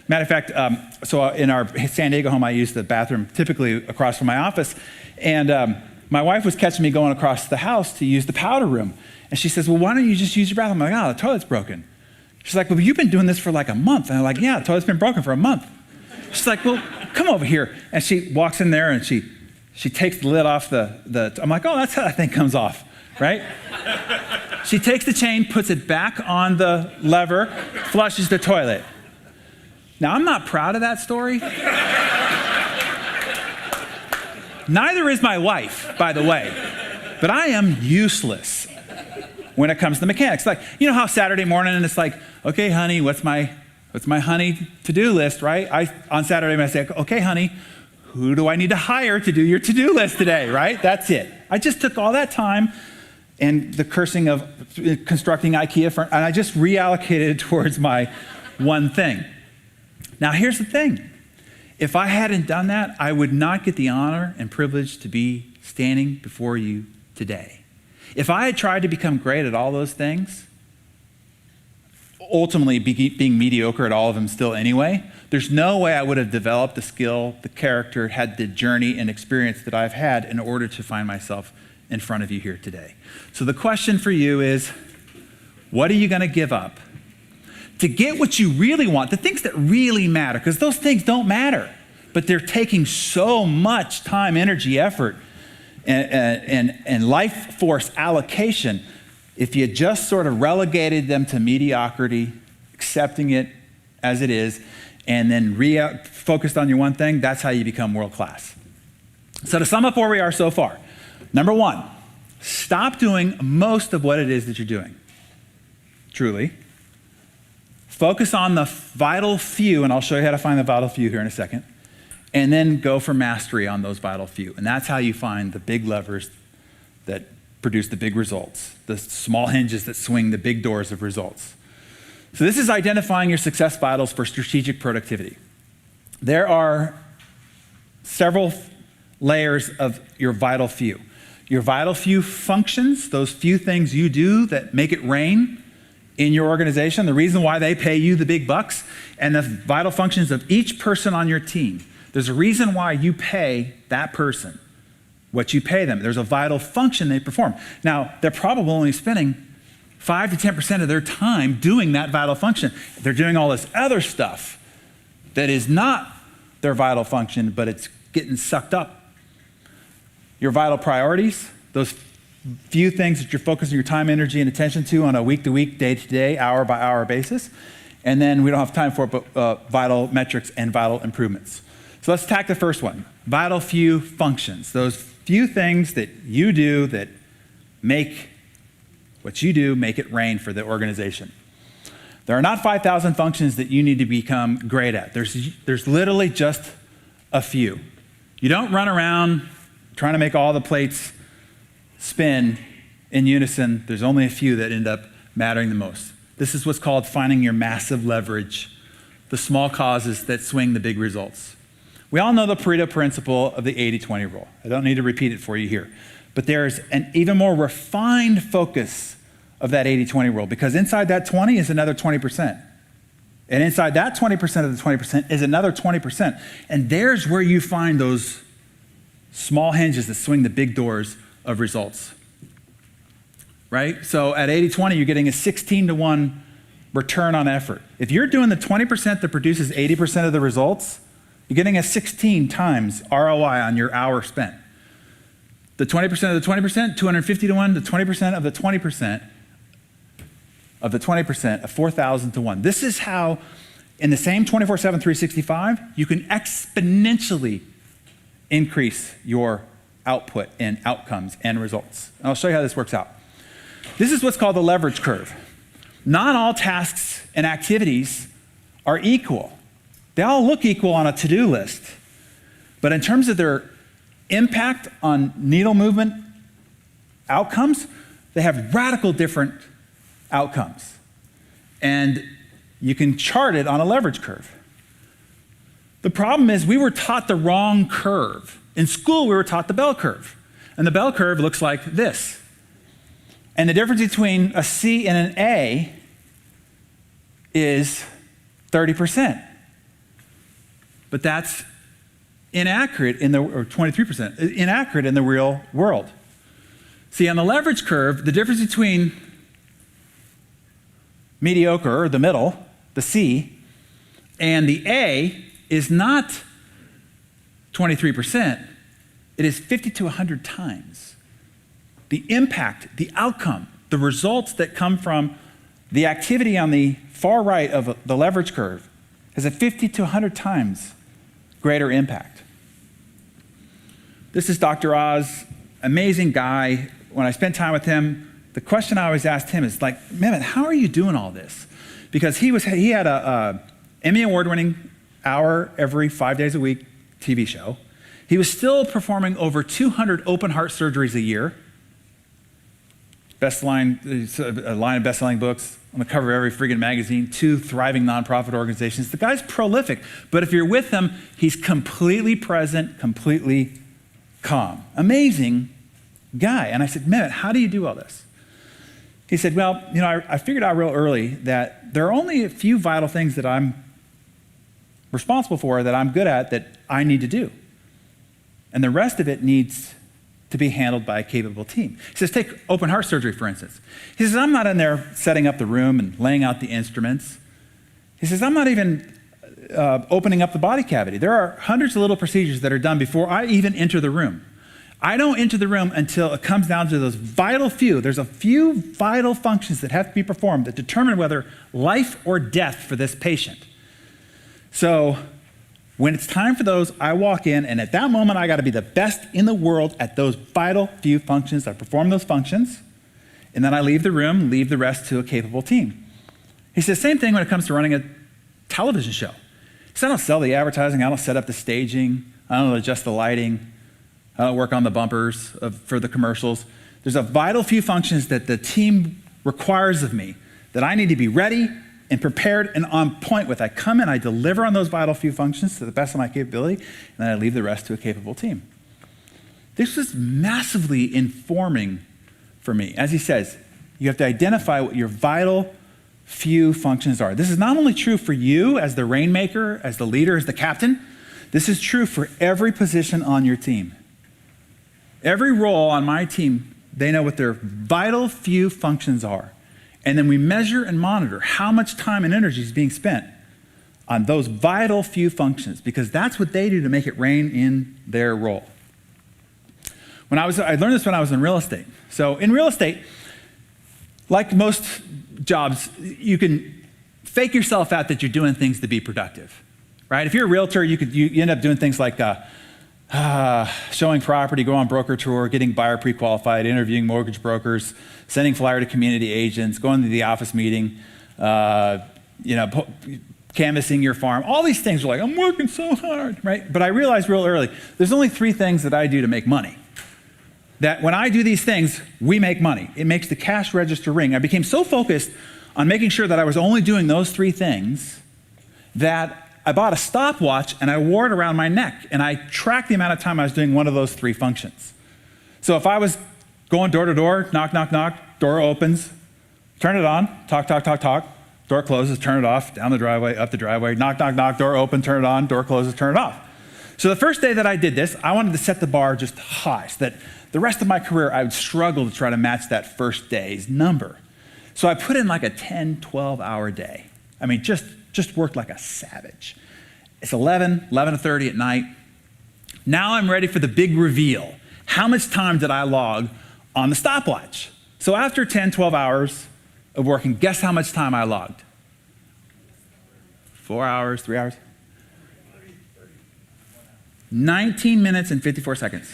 Matter of fact, so in our San Diego home, I use the bathroom typically across from my office, and my wife was catching me going across the house to use the powder room. And she says, well, why don't you just use your bathroom? I'm like, oh, the toilet's broken. She's like, well, you've been doing this for like a month. And I'm like, yeah, the toilet's been broken for a month. She's like, well, come over here. And she walks in there and she takes the lid off I'm like, oh, that's how that thing comes off, right? She takes the chain, puts it back on the lever, flushes the toilet. Now, I'm not proud of that story. Neither is my wife, by the way, but I am useless when it comes to mechanics. Like, you know how Saturday morning and it's like, okay, honey, what's my honey to-do list, right? On Saturday, I say, okay, honey, who do I need to hire to do your to-do list today, right? That's it. I just took all that time and the cursing of constructing IKEA furniture, and I just reallocated it towards my one thing. Now, here's the thing. If I hadn't done that, I would not get the honor and privilege to be standing before you today. If I had tried to become great at all those things, ultimately being mediocre at all of them still anyway, there's no way I would have developed the skill, the character, had the journey and experience that I've had in order to find myself in front of you here today. So the question for you is, what are you going to give up to get what you really want, the things that really matter? Because those things don't matter, but they're taking so much time, energy, effort, and life force allocation. If you just sort of relegated them to mediocrity, accepting it as it is, and then focused on your one thing, that's how you become world class. So to sum up where we are so far, number 1, stop doing most of what it is that you're doing. Truly. Focus on the vital few, and I'll show you how to find the vital few here in a second, and then go for mastery on those vital few. And that's how you find the big levers that produce the big results, the small hinges that swing the big doors of results. So this is identifying your success vitals for strategic productivity. There are several layers of your vital few. your vital few functions, those few things you do that make it rain in your organization, the reason why they pay you the big bucks, and the vital functions of each person on your team. There's a reason why you pay that person what you pay them. There's a vital function they perform. Now, they're probably only spending 5 to 10% of their time doing that vital function. They're doing all this other stuff that is not their vital function, but it's getting sucked up. Your vital priorities, those few things that you're focusing your time, energy, and attention to on a week-to-week, day-to-day, hour-by-hour basis. And then we don't have time for it, but vital metrics and vital improvements. So let's attack the first one, vital few functions. Those few things that you do that make what you do make it rain for the organization. There are not 5,000 functions that you need to become great at. There's literally just a few. You don't run around trying to make all the plates spin in unison. There's only a few that end up mattering the most. This is what's called finding your massive leverage, the small causes that swing the big results. We all know the Pareto principle of the 80-20 rule. I don't need to repeat it for you here. But there's an even more refined focus of that 80-20 rule, because inside that 20 is another 20%. And inside that 20% of the 20% is another 20%. And there's where you find those small hinges that swing the big doors of results. Right? So at 80-20, you're getting a 16-to-1 return on effort. If you're doing the 20% that produces 80% of the results, you're getting a 16 times ROI on your hour spent. The 20% of the 20%, 250-to-1, the 20% of the 20% of the 20%, a 4,000-to-1. This is how, in the same 24/7, 365, you can exponentially increase your output and outcomes and results. And I'll show you how this works out. This is what's called the leverage curve. Not all tasks and activities are equal. They all look equal on a to-do list. But in terms of their impact on needle movement outcomes, they have radical different outcomes. And you can chart it on a leverage curve. The problem is we were taught the wrong curve. In school, we were taught the bell curve. And the bell curve looks like this. And the difference between a C and an A is 30%. But that's inaccurate or 23%, inaccurate in the real world. See, on the leverage curve, the difference between mediocre, or the middle, the C, and the A is not 23%, it is 50 to 100 times. The impact, the outcome, the results that come from the activity on the far right of the leverage curve has a 50 to 100 times greater impact. This is Dr. Oz, amazing guy. When I spent time with him, the question I always asked him is like, man, how are you doing all this? Because he had a Emmy award-winning hour every 5 days a week TV show. He was still performing over 200 open heart surgeries a year. A line of best-selling books, on the cover of every friggin' magazine, 2 thriving nonprofit organizations. The guy's prolific, but if you're with him, he's completely present, completely calm. Amazing guy. And I said, man, how do you do all this? He said, well, I figured out real early that there are only a few vital things that I'm responsible for, that I'm good at, that I need to do. And the rest of it needs to be handled by a capable team. He says, take open heart surgery, for instance. He says, I'm not in there setting up the room and laying out the instruments. He says, I'm not even opening up the body cavity. There are hundreds of little procedures that are done before I even enter the room. I don't enter the room until it comes down to those vital few. There's a few vital functions that have to be performed that determine whether life or death for this patient. So when it's time for those, I walk in, and at that moment, I got to be the best in the world at those vital few functions. I perform those functions, and then I leave the room, leave the rest to a capable team. He says, same thing when it comes to running a television show. He said, I don't sell the advertising, I don't set up the staging, I don't adjust the lighting, I don't work on the bumpers for the commercials. There's a vital few functions that the team requires of me that I need to be ready and prepared and on point with. I come in, I deliver on those vital few functions to the best of my capability, and then I leave the rest to a capable team. This was massively informing for me. As he says, you have to identify what your vital few functions are. This is not only true for you as the rainmaker, as the leader, as the captain. This is true for every position on your team. Every role on my team, they know what their vital few functions are. And then we measure and monitor how much time and energy is being spent on those vital few functions, because that's what they do to make it rain in their role. I learned this when I was in real estate. So in real estate, like most jobs, you can fake yourself out that you're doing things to be productive, right? If you're a realtor, you end up doing things like showing property, go on broker tour, getting buyer pre-qualified, interviewing mortgage brokers, sending flyer to community agents, going to the office meeting, canvassing your farm. All these things are like, I'm working so hard, right? But I realized real early, there's only 3 things that I do to make money. That when I do these things, we make money. It makes the cash register ring. I became so focused on making sure that I was only doing those 3 things that I bought a stopwatch and I wore it around my neck, and I tracked the amount of time I was doing one of those 3 functions. So if I was going door to door, knock, knock, knock, door opens, turn it on, talk, talk, talk, talk, door closes, turn it off, down the driveway, up the driveway, knock, knock, knock, door open, turn it on, door closes, turn it off. So the first day that I did this, I wanted to set the bar just high so that the rest of my career, I would struggle to try to match that first day's number. So I put in like a 10, 12-hour day. I mean, just worked like a savage. It's 11:30 at night. Now I'm ready for the big reveal. How much time did I log on the stopwatch? So after 10, 12 hours of working, guess how much time I logged? 4 hours, 3 hours? 19 minutes and 54 seconds.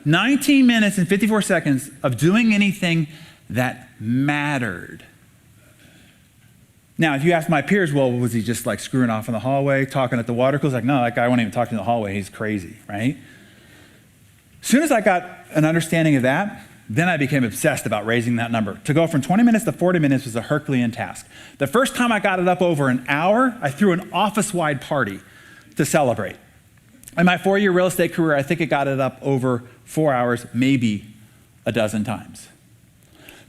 19 minutes and 54 seconds of doing anything that mattered. Now, if you ask my peers, well, was he just like screwing off in the hallway, talking at the water cooler? Like, no, that guy won't even talk in the hallway. He's crazy, right? As soon as I got an understanding of that, then I became obsessed about raising that number. To go from 20 minutes to 40 minutes was a Herculean task. The first time I got it up over an hour, I threw an office-wide party to celebrate. In my 4-year real estate career, I think it got it up over 4 hours, maybe a dozen times.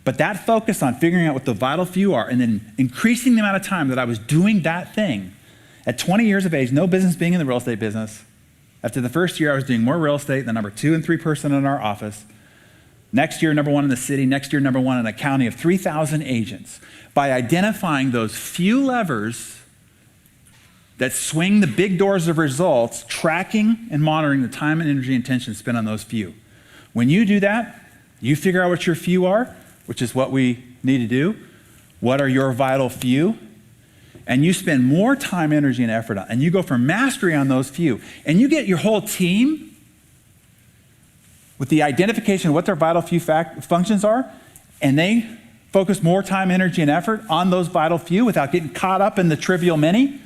But that focus on figuring out what the vital few are and then increasing the amount of time that I was doing that thing, at 20 years of age, no business being in the real estate business, after the first year I was doing more real estate than number 2 and 3 person in our office. Next year, number 1 in the city. Next year, number 1 in a county of 3,000 agents. By identifying those few levers that swing the big doors of results, tracking and monitoring the time and energy and attention spent on those few. When you do that, you figure out what your few are, which is what we need to do. What are your vital few? And you spend more time, energy, and effort on, and you go for mastery on those few. And you get your whole team with the identification of what their vital few functions are, and they focus more time, energy, and effort on those vital few without getting caught up in the trivial many,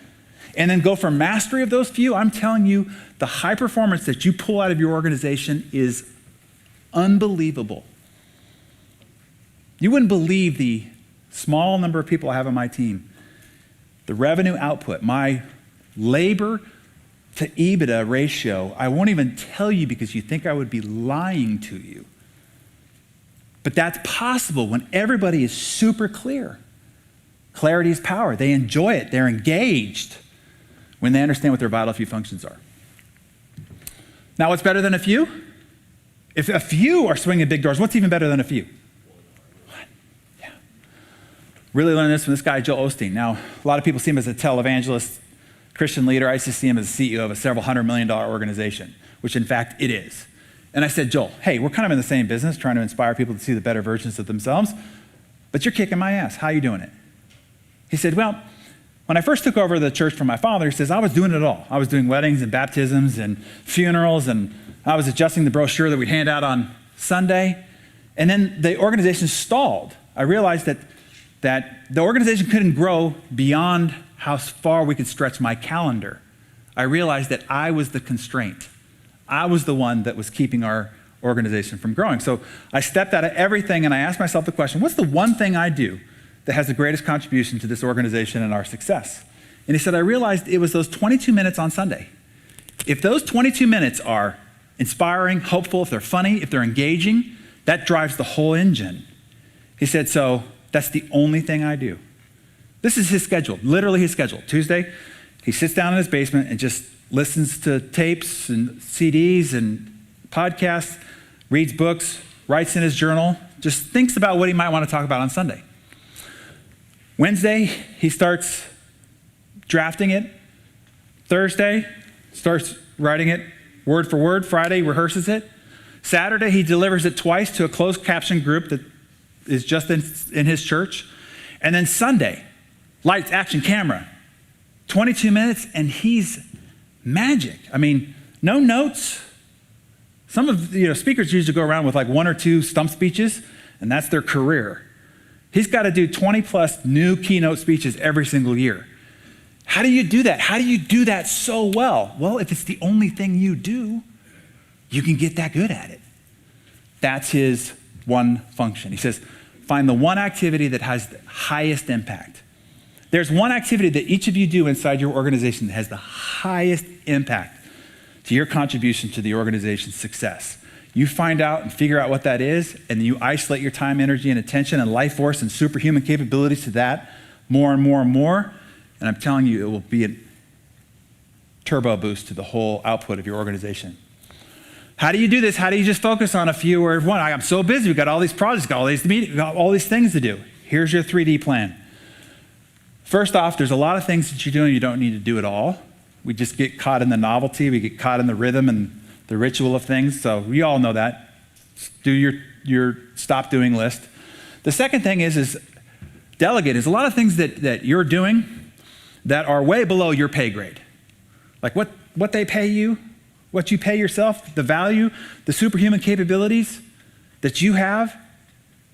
and then go for mastery of those few. I'm telling you, the high performance that you pull out of your organization is unbelievable. You wouldn't believe the small number of people I have on my team. The revenue output, my labor to EBITDA ratio, I won't even tell you because you think I would be lying to you. But that's possible when everybody is super clear. Clarity is power. They enjoy it. They're engaged when they understand what their vital few functions are. Now, what's better than a few? If a few are swinging big doors, what's even better than a few? Really learned this from this guy, Joel Osteen. Now, a lot of people see him as a televangelist, Christian leader. I used to see him as the CEO of a several $100 million organization, which in fact it is. And I said, Joel, hey, we're kind of in the same business, trying to inspire people to see the better versions of themselves, but you're kicking my ass. How are you doing it? He said, well, when I first took over the church from my father, he says, I was doing it all. I was doing weddings and baptisms and funerals, and I was adjusting the brochure that we'd hand out on Sunday. And then the organization stalled. I realized that the organization couldn't grow beyond how far we could stretch my calendar. I realized that I was the constraint. I was the one that was keeping our organization from growing. So I stepped out of everything and I asked myself the question, what's the one thing I do that has the greatest contribution to this organization and our success? And he said, I realized it was those 22 minutes on Sunday. If those 22 minutes are inspiring, hopeful, if they're funny, if they're engaging, that drives the whole engine. He said, so that's the only thing I do. This is his schedule, literally his schedule. Tuesday, he sits down in his basement and just listens to tapes and CDs and podcasts, reads books, writes in his journal, just thinks about what he might want to talk about on Sunday. Wednesday, he starts drafting it. Thursday, starts writing it word for word. Friday, rehearses it. Saturday, he delivers it twice to a closed caption group that is just in his church. And then Sunday, lights, action, camera, 22 minutes, and he's magic. I mean, no notes. Some of speakers usually go around with like 1 or 2 stump speeches, and that's their career. He's got to do 20 plus new keynote speeches every single year. How do you do that? How do you do that so well? Well, if it's the only thing you do, you can get that good at it. That's his one function. He says, find the one activity that has the highest impact. There's one activity that each of you do inside your organization that has the highest impact to your contribution to the organization's success. You find out and figure out what that is, and then you isolate your time, energy, and attention and life force and superhuman capabilities to that more and more and more. And I'm telling you, it will be a turbo boost to the whole output of your organization. How do you do this? How do you just focus on a few or one? I'm so busy. We've got all these projects, got all these meetings, got all these things to do. Here's your 3D plan. First off, there's a lot of things that you're doing you don't need to do at all. We just get caught in the novelty. We get caught in the rhythm and the ritual of things. So we all know that. Do your stop doing list. The second thing is delegate. There's a lot of things that you're doing that are way below your pay grade. Like what they pay you, what you pay yourself, the value, the superhuman capabilities that you have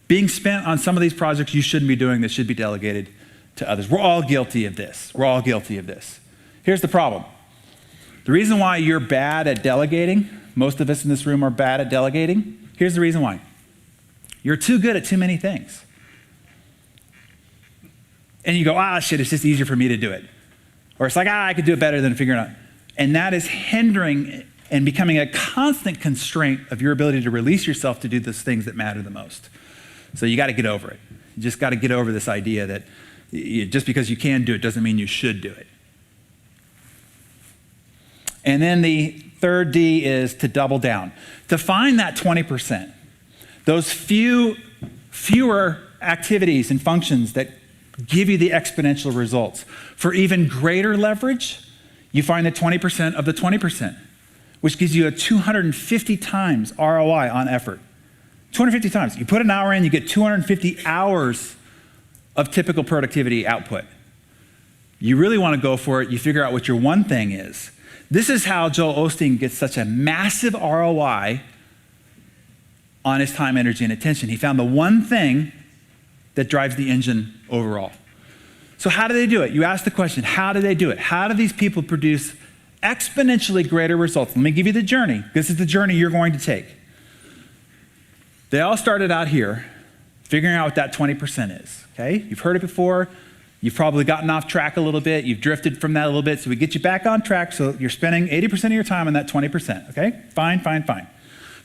being spent on some of these projects you shouldn't be doing that should be delegated to others. We're all guilty of this. We're all guilty of this. Here's the problem. The reason why you're bad at delegating, most of us in this room are bad at delegating, here's the reason why. You're too good at too many things. And you go, shit, it's just easier for me to do it. Or it's like, I could do it better than figuring it out. And that is hindering and becoming a constant constraint of your ability to release yourself to do those things that matter the most. So you got to get over it. You just got to get over this idea that just because you can do it doesn't mean you should do it. And then the third D is to double down. To find that 20%, those fewer activities and functions that give you the exponential results. For even greater leverage, you find the 20% of the 20%, which gives you a 250 times ROI on effort. 250 times. You put an hour in, you get 250 hours of typical productivity output. You really want to go for it. You figure out what your one thing is. This is how Joel Osteen gets such a massive ROI on his time, energy, and attention. He found the one thing that drives the engine overall. So how do they do it? You ask the question, how do they do it? How do these people produce exponentially greater results? Let me give you the journey. This is the journey you're going to take. They all started out here, figuring out what that 20% is, okay? You've heard it before. You've probably gotten off track a little bit. You've drifted from that a little bit. So we get you back on track so you're spending 80% of your time on that 20%, okay? Fine. But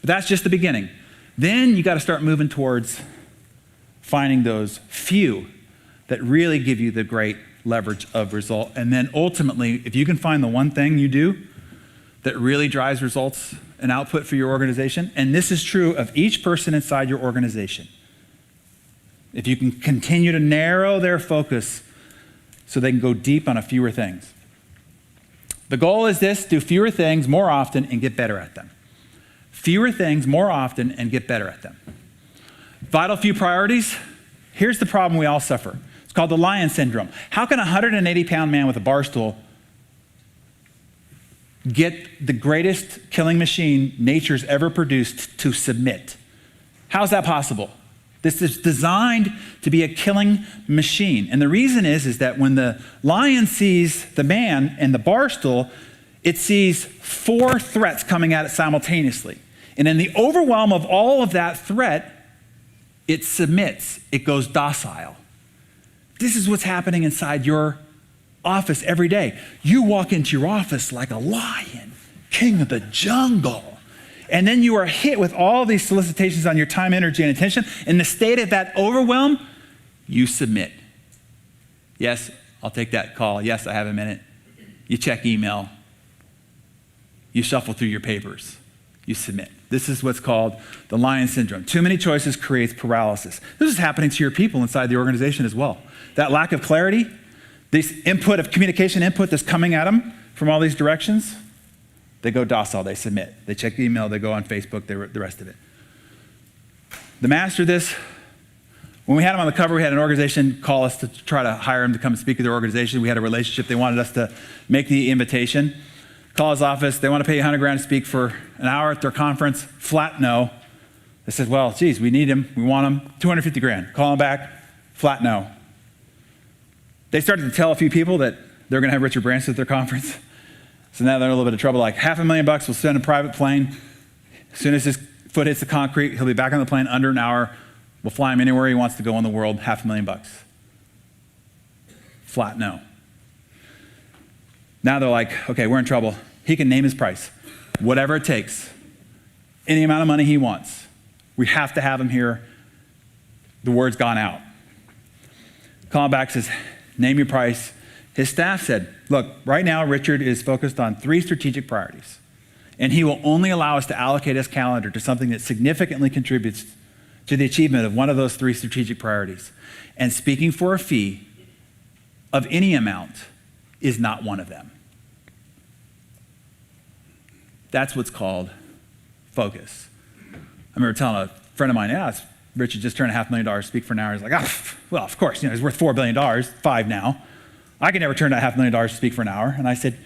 that's just the beginning. Then you got to start moving towards finding those few that really give you the great leverage of result. And then ultimately, if you can find the one thing you do that really drives results and output for your organization, and this is true of each person inside your organization, if you can continue to narrow their focus so they can go deep on a fewer things. The goal is this: do fewer things more often and get better at them. Fewer things more often and get better at them. Vital few priorities. Here's the problem we all suffer. It's called the lion syndrome. How can a 180-pound man with a bar stool get the greatest killing machine nature's ever produced to submit? How is that possible? This is designed to be a killing machine. And the reason is that when the lion sees the man and the bar stool, it sees 4 threats coming at it simultaneously. And in the overwhelm of all of that threat, it submits, it goes docile. This is what's happening inside your office every day. You walk into your office like a lion. king of the jungle. And then you are hit with all these solicitations on your time, energy, and attention. In the state of that overwhelm, you submit. Yes, I'll take that call. Yes, I have a minute. You check email. You shuffle through your papers. You submit. This is what's called the lion syndrome. Too many choices creates paralysis. This is happening to your people inside the organization as well. That lack of clarity, this input of communication input that's coming at them from all these directions, they go docile, they submit. They check the email, they go on Facebook, the rest of it. The master of this, when we had him on the cover, we had an organization call us to try to hire him to come and speak at their organization. We had a relationship. They wanted us to make the invitation. Call his office. They want to pay $100,000 to speak for an hour at their conference. Flat no. They said, well, geez, we need him. We want him. $250,000. Call him back. Flat no. They started to tell a few people that they're going to have Richard Branson at their conference. So now they're in a little bit of trouble. Like $500,000, we'll send a private plane. As soon as his foot hits the concrete, he'll be back on the plane under an hour. We'll fly him anywhere he wants to go in the world. $500,000. Flat no. Now they're like, okay, we're in trouble. He can name his price, whatever it takes, any amount of money he wants. We have to have him here. The word's gone out. Call him back, says, name your price. His staff said, look, right now Richard is focused on 3 strategic priorities, and he will only allow us to allocate his calendar to something that significantly contributes to the achievement of one of those 3 strategic priorities. And speaking for a fee of any amount is not one of them. That's what's called focus. I remember telling a friend of mine, Richard just turned $500,000 to speak for an hour. He's like, well, of course, he's worth $4 billion, 5 now. I can never turn down $500,000 to speak for an hour. And I said,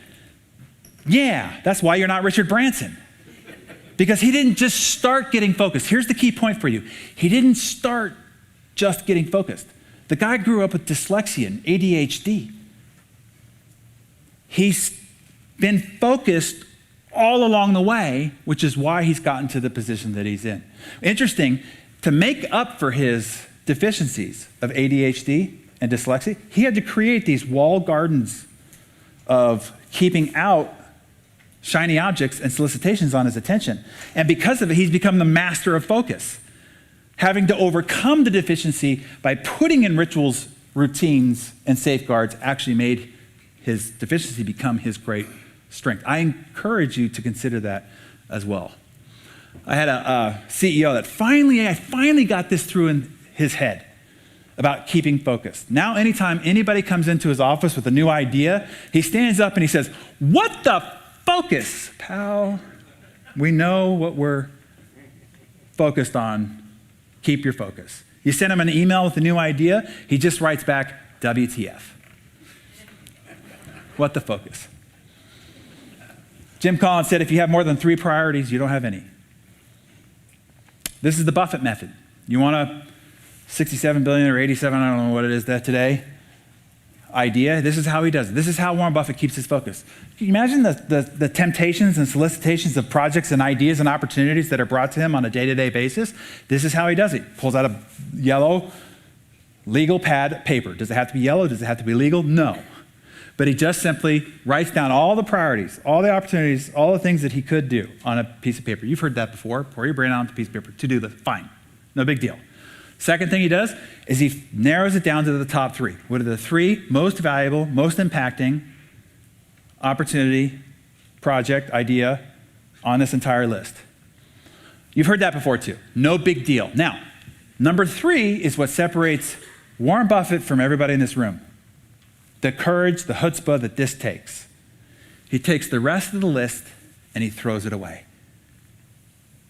yeah, that's why you're not Richard Branson. Because he didn't just start getting focused. Here's the key point for you. He didn't start just getting focused. The guy grew up with dyslexia and ADHD. He's been focused all along the way, which is why he's gotten to the position that he's in. Interesting, to make up for his deficiencies of ADHD and dyslexia, he had to create these walled gardens of keeping out shiny objects and solicitations on his attention. And because of it, he's become the master of focus, having to overcome the deficiency by putting in rituals, routines, and safeguards actually made his deficiency become his great strength. I encourage you to consider that as well. I had a CEO that I finally got this through in his head about keeping focused. Now, anytime anybody comes into his office with a new idea, he stands up and he says, what the focus, pal? We know what we're focused on. Keep your focus. You send him an email with a new idea, he just writes back, WTF. What the focus? Jim Collins said, if you have more than 3 priorities, you don't have any. This is the Buffett method. You want a 67 billion or 87, I don't know what it is that today, idea. This is how he does it. This is how Warren Buffett keeps his focus. Can you imagine the temptations and solicitations of projects and ideas and opportunities that are brought to him on a day-to-day basis? This is how he does it. Pulls out a yellow legal pad paper. Does it have to be yellow? Does it have to be legal? No. But he just simply writes down all the priorities, all the opportunities, all the things that he could do on a piece of paper. You've heard that before. Pour your brain out onto a piece of paper. To-do list. Fine. No big deal. Second thing he does is he narrows it down to the top 3. What are the 3 most valuable, most impacting opportunity, project, idea on this entire list? You've heard that before too. No big deal. Now, number 3 is what separates Warren Buffett from everybody in this room. The courage, the chutzpah that this takes. He takes the rest of the list and he throws it away.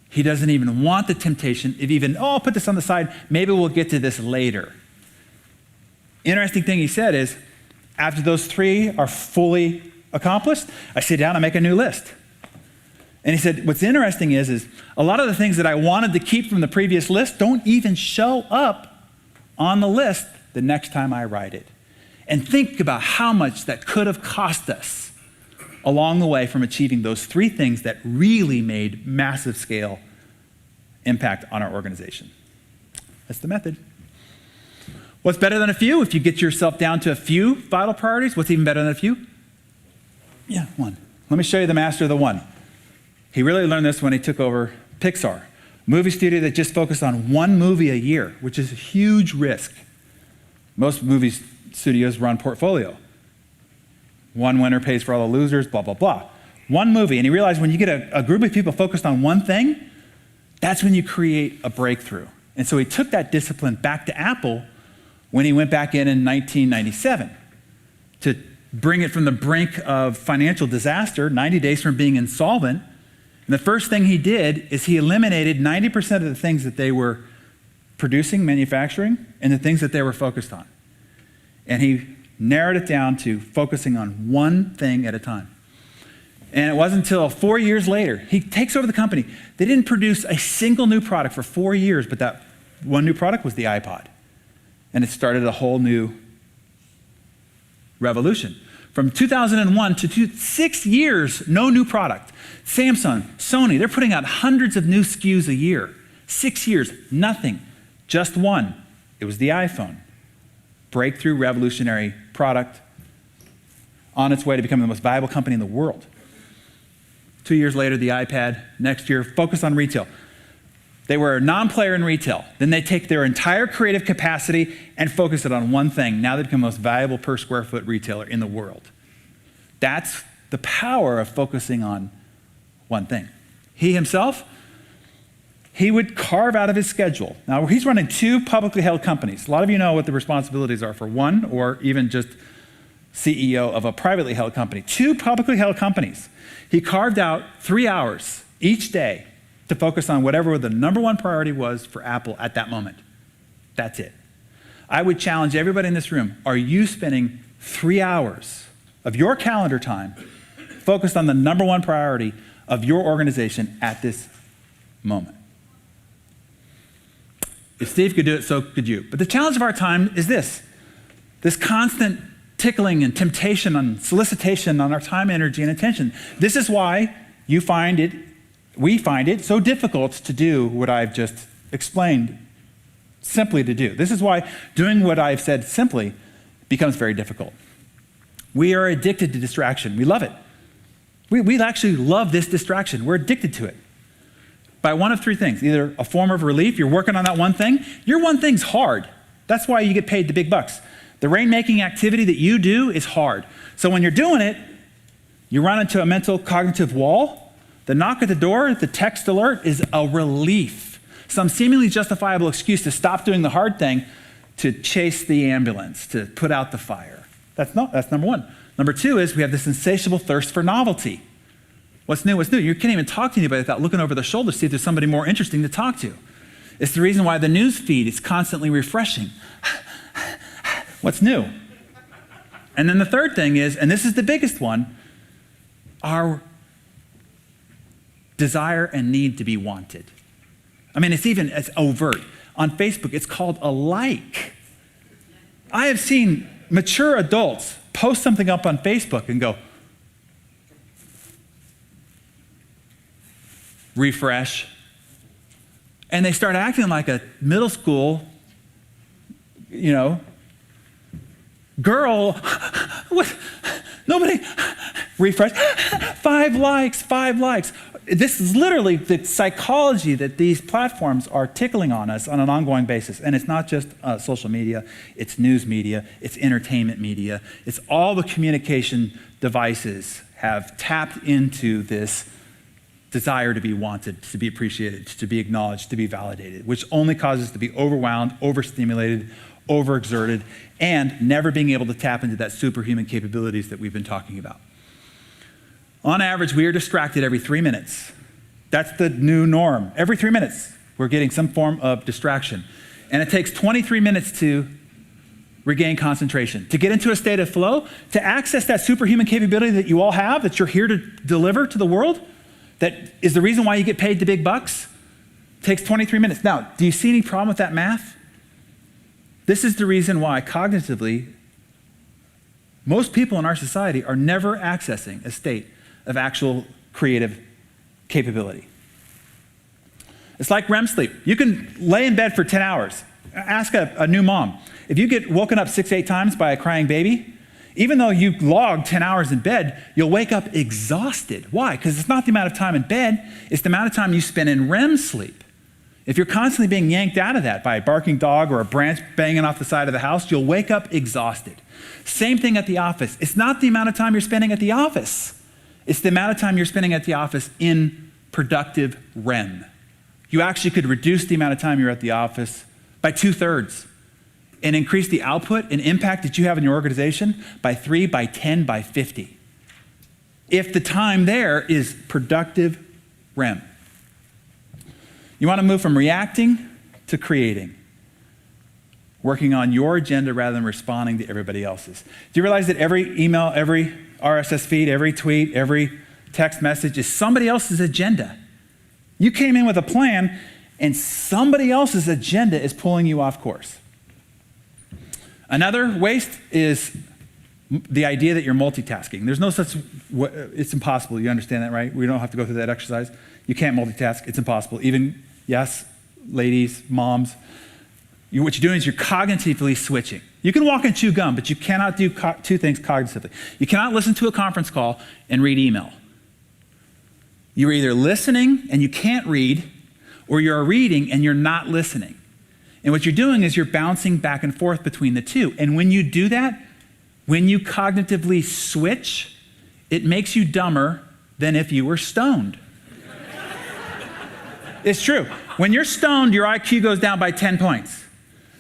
He doesn't even want the temptation of even, I'll put this on the side, maybe we'll get to this later. Interesting thing he said is, after those 3 are fully accomplished, I sit down and make a new list. And he said, what's interesting is a lot of the things that I wanted to keep from the previous list don't even show up on the list the next time I write it. And think about how much that could have cost us along the way from achieving those 3 things that really made massive scale impact on our organization. That's the method. What's better than a few? If you get yourself down to a few vital priorities, what's even better than a few? Yeah, 1. Let me show you the master of the 1. He really learned this when he took over Pixar, a movie studio that just focused on one movie a year, which is a huge risk. Most movie studios run portfolio. One winner pays for all the losers, blah, blah, blah. One movie, and he realized when you get a group of people focused on one thing, that's when you create a breakthrough. And so he took that discipline back to Apple when he went back in 1997 to bring it from the brink of financial disaster, 90 days from being insolvent. And the first thing he did is he eliminated 90% of the things that they were producing, manufacturing, and the things that they were focused on. And he narrowed it down to focusing on one thing at a time. And it wasn't until 4 years later, he takes over the company. They didn't produce a single new product for 4 years, but that one new product was the iPod. And it started a whole new revolution. From 2001 to 6 years, no new product. Samsung, Sony, they're putting out hundreds of new SKUs a year. 6 years, nothing, just one. It was the iPhone. Breakthrough, revolutionary product on its way to becoming the most valuable company in the world. 2 years later, the iPad. Next year, focus on retail. They were a non-player in retail. Then they take their entire creative capacity and focus it on one thing. Now they become the most valuable per square foot retailer in the world. That's the power of focusing on one thing. He himself, he would carve out of his schedule. Now, he's running 2 publicly held companies. A lot of you know what the responsibilities are for one, or even just CEO of a privately held company. 2 publicly held companies. He carved out 3 hours each day to focus on whatever the number one priority was for Apple at that moment. That's it. I would challenge everybody in this room, are you spending 3 hours of your calendar time focused on the number one priority of your organization at this moment? If Steve could do it, so could you. But the challenge of our time is this constant tickling and temptation and solicitation on our time, energy, and attention. This is why we find it so difficult to do what I've just explained simply to do. This is why doing what I've said simply becomes very difficult. We are addicted to distraction. We love it. We actually love this distraction. We're addicted to it. By one of 3 things, either a form of relief, you're working on that one thing. Your one thing's hard. That's why you get paid the big bucks. The rainmaking activity that you do is hard. So when you're doing it, you run into a mental cognitive wall. The knock at the door, the text alert is a relief. Some seemingly justifiable excuse to stop doing the hard thing, to chase the ambulance, to put out the fire. That's number 1. Number 2 is we have this insatiable thirst for novelty. What's new? What's new? You can't even talk to anybody without looking over their shoulder to see if there's somebody more interesting to talk to. It's the reason why the news feed is constantly refreshing. What's new? And then the third thing is, and this is the biggest one, our desire and need to be wanted. I mean, it's overt. On Facebook, it's called a like. I have seen mature adults post something up on Facebook and go, refresh. And they start acting like a middle school, girl, what? Nobody, refresh, 5 likes. This is literally the psychology that these platforms are tickling on us on an ongoing basis. And it's not just social media, it's news media, it's entertainment media, it's all the communication devices have tapped into this desire to be wanted, to be appreciated, to be acknowledged, to be validated, which only causes us to be overwhelmed, overstimulated, overexerted, and never being able to tap into that superhuman capabilities that we've been talking about. On average, we are distracted every 3 minutes. That's the new norm. Every 3 minutes, we're getting some form of distraction. And it takes 23 minutes to regain concentration, to get into a state of flow, to access that superhuman capability that you all have, that you're here to deliver to the world, that is the reason why you get paid the big bucks. It takes 23 minutes. Now, do you see any problem with that math? This is the reason why cognitively, most people in our society are never accessing a state of actual creative capability. It's like REM sleep. You can lay in bed for 10 hours. Ask a new mom. If you get woken up 6, 8 times by a crying baby, Even though you log 10 hours in bed, you'll wake up exhausted. Why? Because it's not the amount of time in bed, it's the amount of time you spend in REM sleep. If you're constantly being yanked out of that by a barking dog or a branch banging off the side of the house, you'll wake up exhausted. Same thing at the office. It's not the amount of time you're spending at the office. It's the amount of time you're spending at the office in productive REM. You actually could reduce the amount of time you're at the office by 2/3 and increase the output and impact that you have in your organization by 3, by 10, by 50. If the time there is productive REM. You want to move from reacting to creating, working on your agenda rather than responding to everybody else's. Do you realize that every email, every RSS feed, every tweet, every text message is somebody else's agenda? You came in with a plan, and somebody else's agenda is pulling you off course. Another waste is the idea that you're multitasking. There's no such, it's impossible. You understand that, right? We don't have to go through that exercise. You can't multitask. It's impossible. Even, yes, ladies, moms, what you're doing is you're cognitively switching. You can walk and chew gum, but you cannot do two things cognitively. You cannot listen to a conference call and read email. You're either listening and you can't read, or you're reading and you're not listening. And what you're doing is you're bouncing back and forth between the two. And when you do that, when you cognitively switch, it makes you dumber than if you were stoned. It's true. When you're stoned, your IQ goes down by 10 points.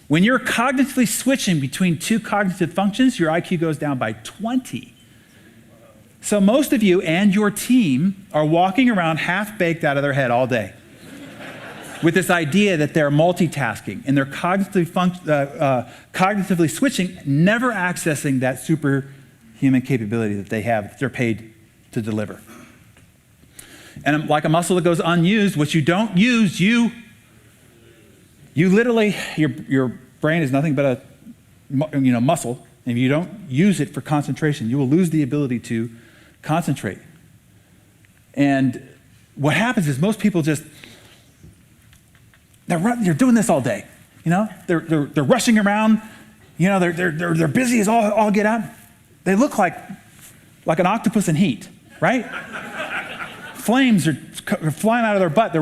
When you're cognitively switching between two cognitive functions, your IQ goes down by 20. So most of you and your team are walking around half-baked out of their head all day with this idea that they're multitasking and they're cognitively switching, never accessing that superhuman capability that they have, that they're paid to deliver. And like a muscle that goes unused, what you don't use, you literally, your brain is nothing but a muscle. And if you don't use it for concentration, you will lose the ability to concentrate. And what happens is most people just, they're doing this all day. They're rushing around. They're busy as all get out. They look like an octopus in heat, right? Flames are flying out of their butt,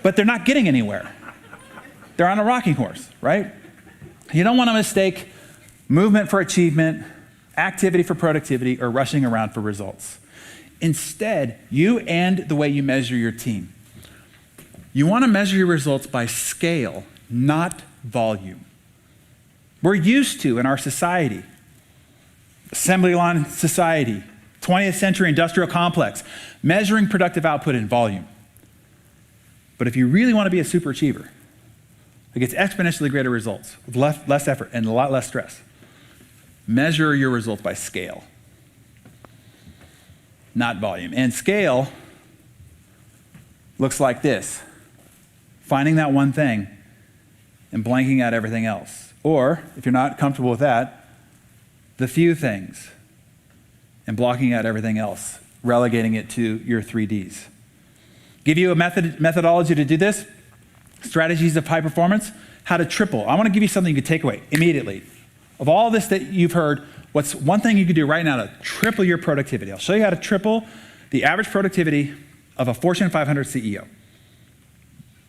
but they're not getting anywhere. They're on a rocking horse, right? You don't want to mistake movement for achievement, activity for productivity, or rushing around for results. Instead, you and the way you measure your team. You want to measure your results by scale, not volume. We're used to, in our society, assembly line society, 20th century industrial complex, measuring productive output in volume. But if you really want to be a super achiever, it gets exponentially greater results with less effort and a lot less stress. Measure your results by scale, not volume. And scale looks like this: finding that one thing and blanking out everything else. Or, if you're not comfortable with that, the few things and blocking out everything else, relegating it to your 3Ds. Give you a methodology to do this. Strategies of high performance, how to triple. I want to give you something you can take away immediately. Of all this that you've heard, what's one thing you can do right now to triple your productivity? I'll show you how to triple the average productivity of a Fortune 500 CEO.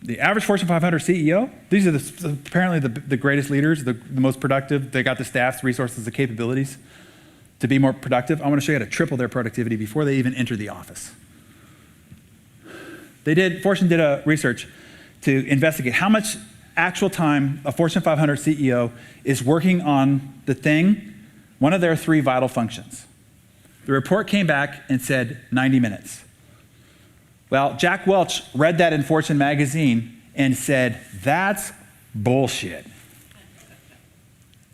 The average Fortune 500 CEO, these are apparently the greatest leaders, the most productive. They got the staffs, resources, the capabilities to be more productive. I want to show you how to triple their productivity before they even enter the office. Fortune did a research to investigate how much actual time a Fortune 500 CEO is working on the thing, one of their 3 vital functions. The report came back and said 90 minutes. Well, Jack Welch read that in Fortune magazine and said, that's bullshit.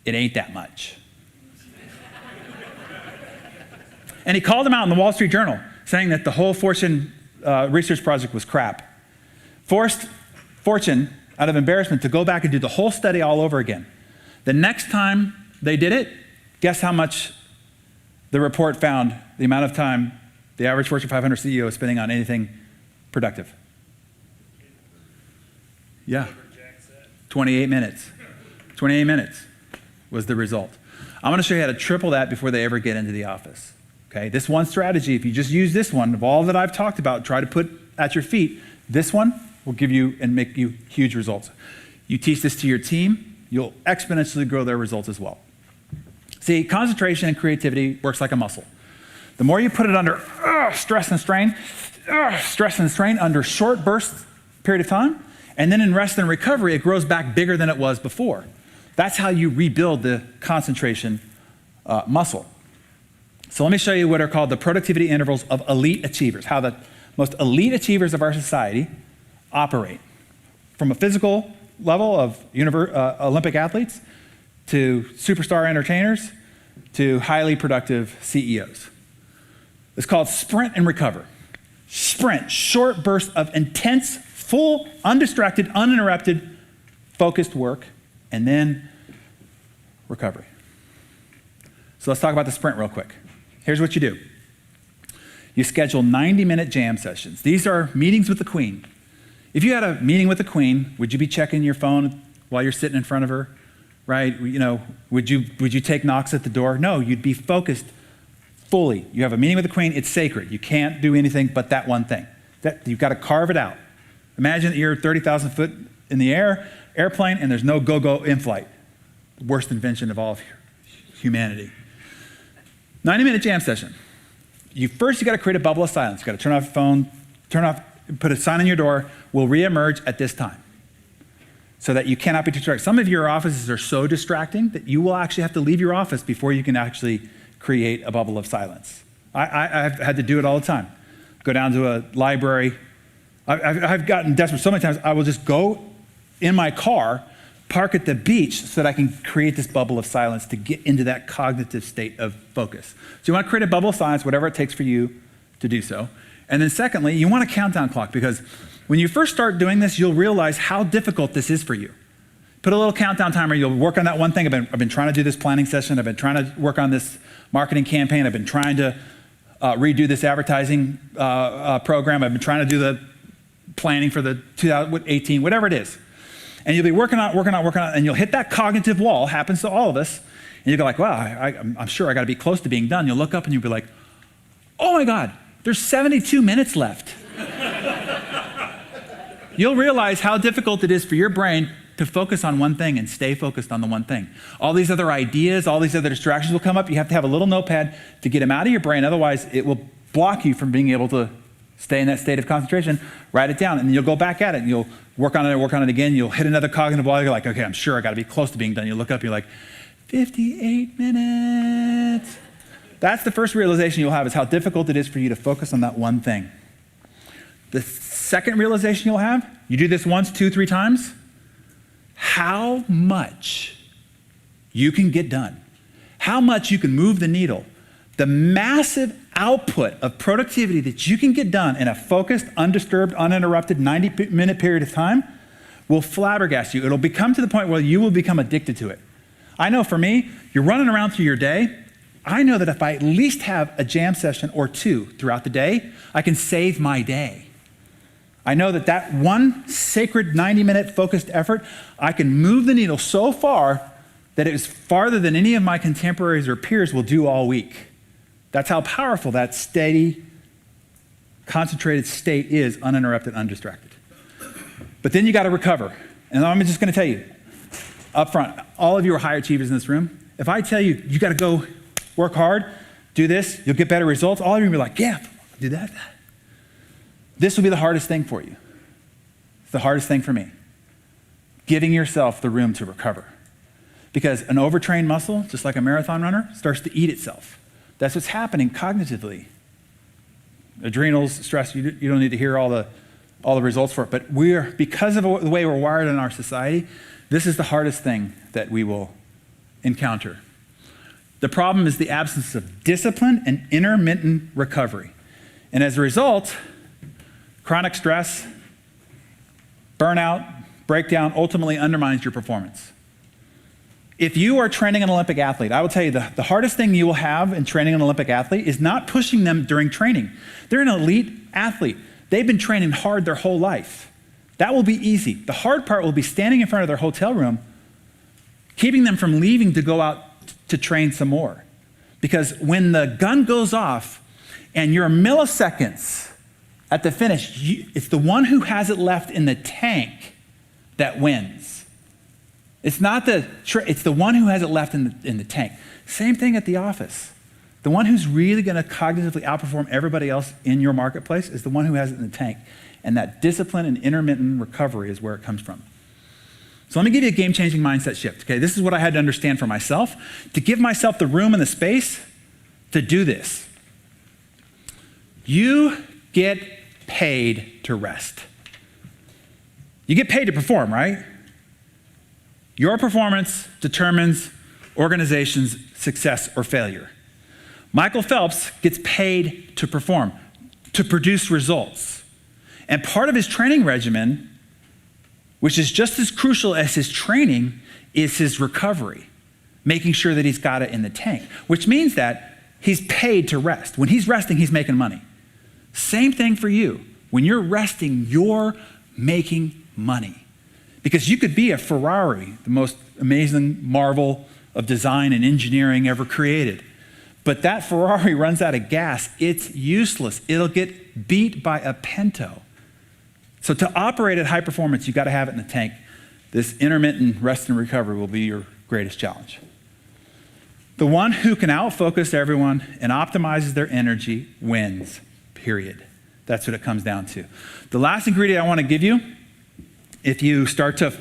It ain't that much. And he called him out in the Wall Street Journal, saying that the whole Fortune research project was crap. Forced Fortune, out of embarrassment, to go back and do the whole study all over again. The next time they did it, guess how much the report found the amount of time the average Fortune 500 CEO is spending on anything productive? Yeah. 28 minutes. 28 minutes was the result. I'm gonna show you how to triple that before they ever get into the office. Okay, this one strategy, if you just use this one, of all that I've talked about, try to put at your feet, this one will give you and make you huge results. You teach this to your team, you'll exponentially grow their results as well. See, concentration and creativity works like a muscle. The more you put it under stress and strain under short bursts period of time, and then in rest and recovery, it grows back bigger than it was before. That's how you rebuild the concentration muscle. So let me show you what are called the productivity intervals of elite achievers, how the most elite achievers of our society operate. From a physical level of Olympic athletes to superstar entertainers to highly productive CEOs. It's called sprint and recover. Sprint, short bursts of intense, full, undistracted, uninterrupted, focused work, and then recovery. So let's talk about the sprint real quick. Here's what you do. You schedule 90-minute jam sessions. These are meetings with the queen. If you had a meeting with the queen, would you be checking your phone while you're sitting in front of her? Right? You know, would you take knocks at the door? No, you'd be focused fully. You have a meeting with the queen, it's sacred. You can't do anything but that one thing. You've got to carve it out. Imagine that you're 30,000 foot in the airplane, and there's no go-go in flight. The worst invention of all of humanity. 90-minute jam session. You got to create a bubble of silence. You got to turn off your phone, put a sign on your door, will reemerge at this time, so that you cannot be distracted. Some of your offices are so distracting that you will actually have to leave your office before you can actually create a bubble of silence. I've had to do it all the time. Go down to a library. I've gotten desperate so many times, I will just go in my car, park at the beach so that I can create this bubble of silence to get into that cognitive state of focus. So you want to create a bubble of silence, whatever it takes for you to do so. And then secondly, you want a countdown clock, because when you first start doing this, you'll realize how difficult this is for you. Put a little countdown timer, you'll work on that one thing. I've been trying to do this planning session, I've been trying to work on this marketing campaign, I've been trying to redo this advertising program, I've been trying to do the planning for the 2018, whatever it is. And you'll be working on it, and you'll hit that cognitive wall, happens to all of us, and you go like, wow, I'm sure I gotta be close to being done. You'll look up and you'll be like, oh my God, there's 72 minutes left. You'll realize how difficult it is for your brain to focus on one thing and stay focused on the one thing. All these other ideas, all these other distractions will come up. You have to have a little notepad to get them out of your brain. Otherwise, it will block you from being able to stay in that state of concentration. Write it down, and then you'll go back at it, and you'll work on it again. You'll hit another cognitive wall. You're like, okay, I'm sure I got to be close to being done. You look up, you're like, 58 minutes. That's the first realization you'll have, is how difficult it is for you to focus on that one thing. The second realization you'll have, you do this once, 2, 3 times, how much you can get done, how much you can move the needle, the massive output of productivity that you can get done in a focused, undisturbed, uninterrupted 90-minute period of time will flabbergast you. It'll become to the point where you will become addicted to it. I know for me, you're running around through your day. I know that if I at least have a jam session or 2 throughout the day, I can save my day. I know that that one sacred 90-minute focused effort, I can move the needle so far that it is farther than any of my contemporaries or peers will do all week. That's how powerful that steady, concentrated state is, uninterrupted, undistracted. But then you got to recover. And I'm just going to tell you, up front, all of you are high achievers in this room. If I tell you, you got to go work hard, do this, you'll get better results, all of you will be like, yeah, do that. This will be the hardest thing for you. It's the hardest thing for me. Giving yourself the room to recover. Because an overtrained muscle, just like a marathon runner, starts to eat itself. That's what's happening cognitively. Adrenals, stress, you don't need to hear all the results for it. But because of the way we're wired in our society, this is the hardest thing that we will encounter. The problem is the absence of discipline and intermittent recovery. And as a result, chronic stress, burnout, breakdown ultimately undermines your performance. If you are training an Olympic athlete, I will tell you the hardest thing you will have in training an Olympic athlete is not pushing them during training. They're an elite athlete. They've been training hard their whole life. That will be easy. The hard part will be standing in front of their hotel room, keeping them from leaving to go out to train some more. Because when the gun goes off and you're milliseconds at the finish, it's the one who has it left in the tank that wins. It's not it's the one who has it left in the tank. Same thing at the office. The one who's really going to cognitively outperform everybody else in your marketplace is the one who has it in the tank. And that discipline and intermittent recovery is where it comes from. So let me give you a game-changing mindset shift. Okay, this is what I had to understand for myself, to give myself the room and the space to do this. You get paid to rest. You get paid to perform, right? Your performance determines organization's success or failure. Michael Phelps gets paid to perform, to produce results. And part of his training regimen, which is just as crucial as his training, is his recovery, making sure that he's got it in the tank, which means that he's paid to rest. When he's resting, he's making money. Same thing for you. When you're resting, you're making money. Because you could be a Ferrari, the most amazing marvel of design and engineering ever created. But that Ferrari runs out of gas, it's useless. It'll get beat by a Pinto. So to operate at high performance, you got to have it in the tank. This intermittent rest and recovery will be your greatest challenge. The one who can outfocus everyone and optimizes their energy wins, period. That's what it comes down to. The last ingredient I want to give you, if you start to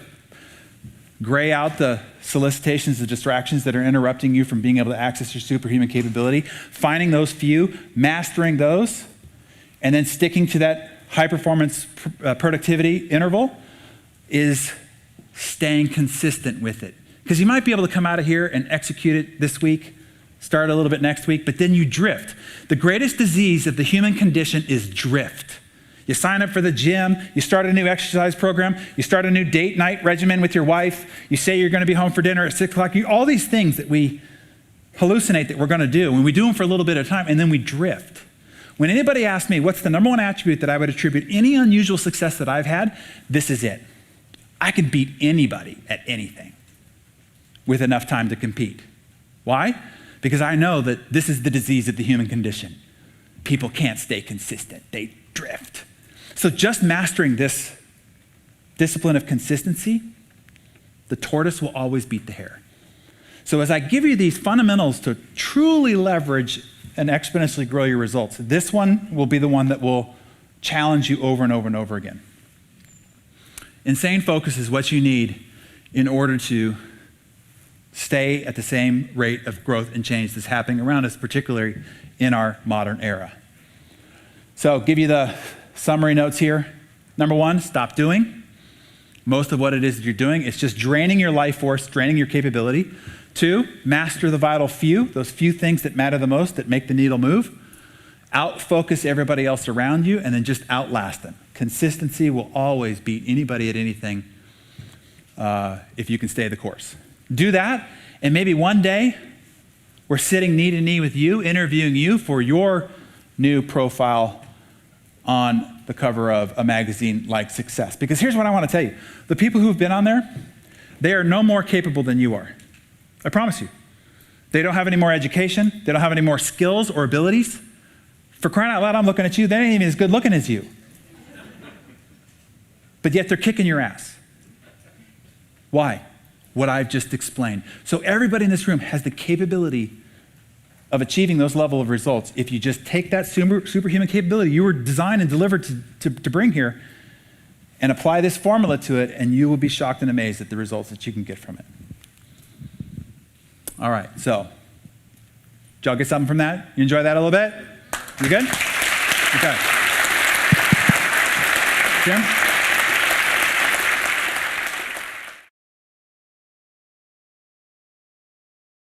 gray out the solicitations, the distractions that are interrupting you from being able to access your superhuman capability, finding those few, mastering those, and then sticking to that high performance productivity interval is staying consistent with it. Because you might be able to come out of here and execute it this week, start a little bit next week, but then you drift. The greatest disease of the human condition is drift. You sign up for the gym, you start a new exercise program, you start a new date night regimen with your wife, you say you're going to be home for dinner at 6 o'clock, all these things that we hallucinate that we're going to do, and we do them for a little bit of time, and then we drift. When anybody asks me what's the number one attribute that I would attribute any unusual success that I've had, this is it. I can beat anybody at anything with enough time to compete. Why? Because I know that this is the disease of the human condition. People can't stay consistent. They drift. So just mastering this discipline of consistency, the tortoise will always beat the hare. So as I give you these fundamentals to truly leverage and exponentially grow your results, this one will be the one that will challenge you over and over and over again. Insane focus is what you need in order to stay at the same rate of growth and change that's happening around us, particularly in our modern era. So I'll give you the summary notes here. Number one, stop doing. Most of what it is that you're doing, it's just draining your life force, draining your capability. 2, master the vital few, those few things that matter the most, that make the needle move. Out-focus everybody else around you, and then just outlast them. Consistency will always beat anybody at anything if you can stay the course. Do that, and maybe one day we're sitting knee to knee with you, interviewing you for your new profile on the cover of a magazine like Success. Because here's what I want to tell you. The people who've been on there, they are no more capable than you are. I promise you. They don't have any more education. They don't have any more skills or abilities. For crying out loud, I'm looking at you. They ain't even as good looking as you. But yet they're kicking your ass. Why? What I've just explained. So everybody in this room has the capability of achieving those level of results if you just take that superhuman capability you were designed and delivered to bring here and apply this formula to it, and you will be shocked and amazed at the results that you can get from it. All right, so did y'all get something from that? You enjoy that a little bit? You good? Okay. Jim?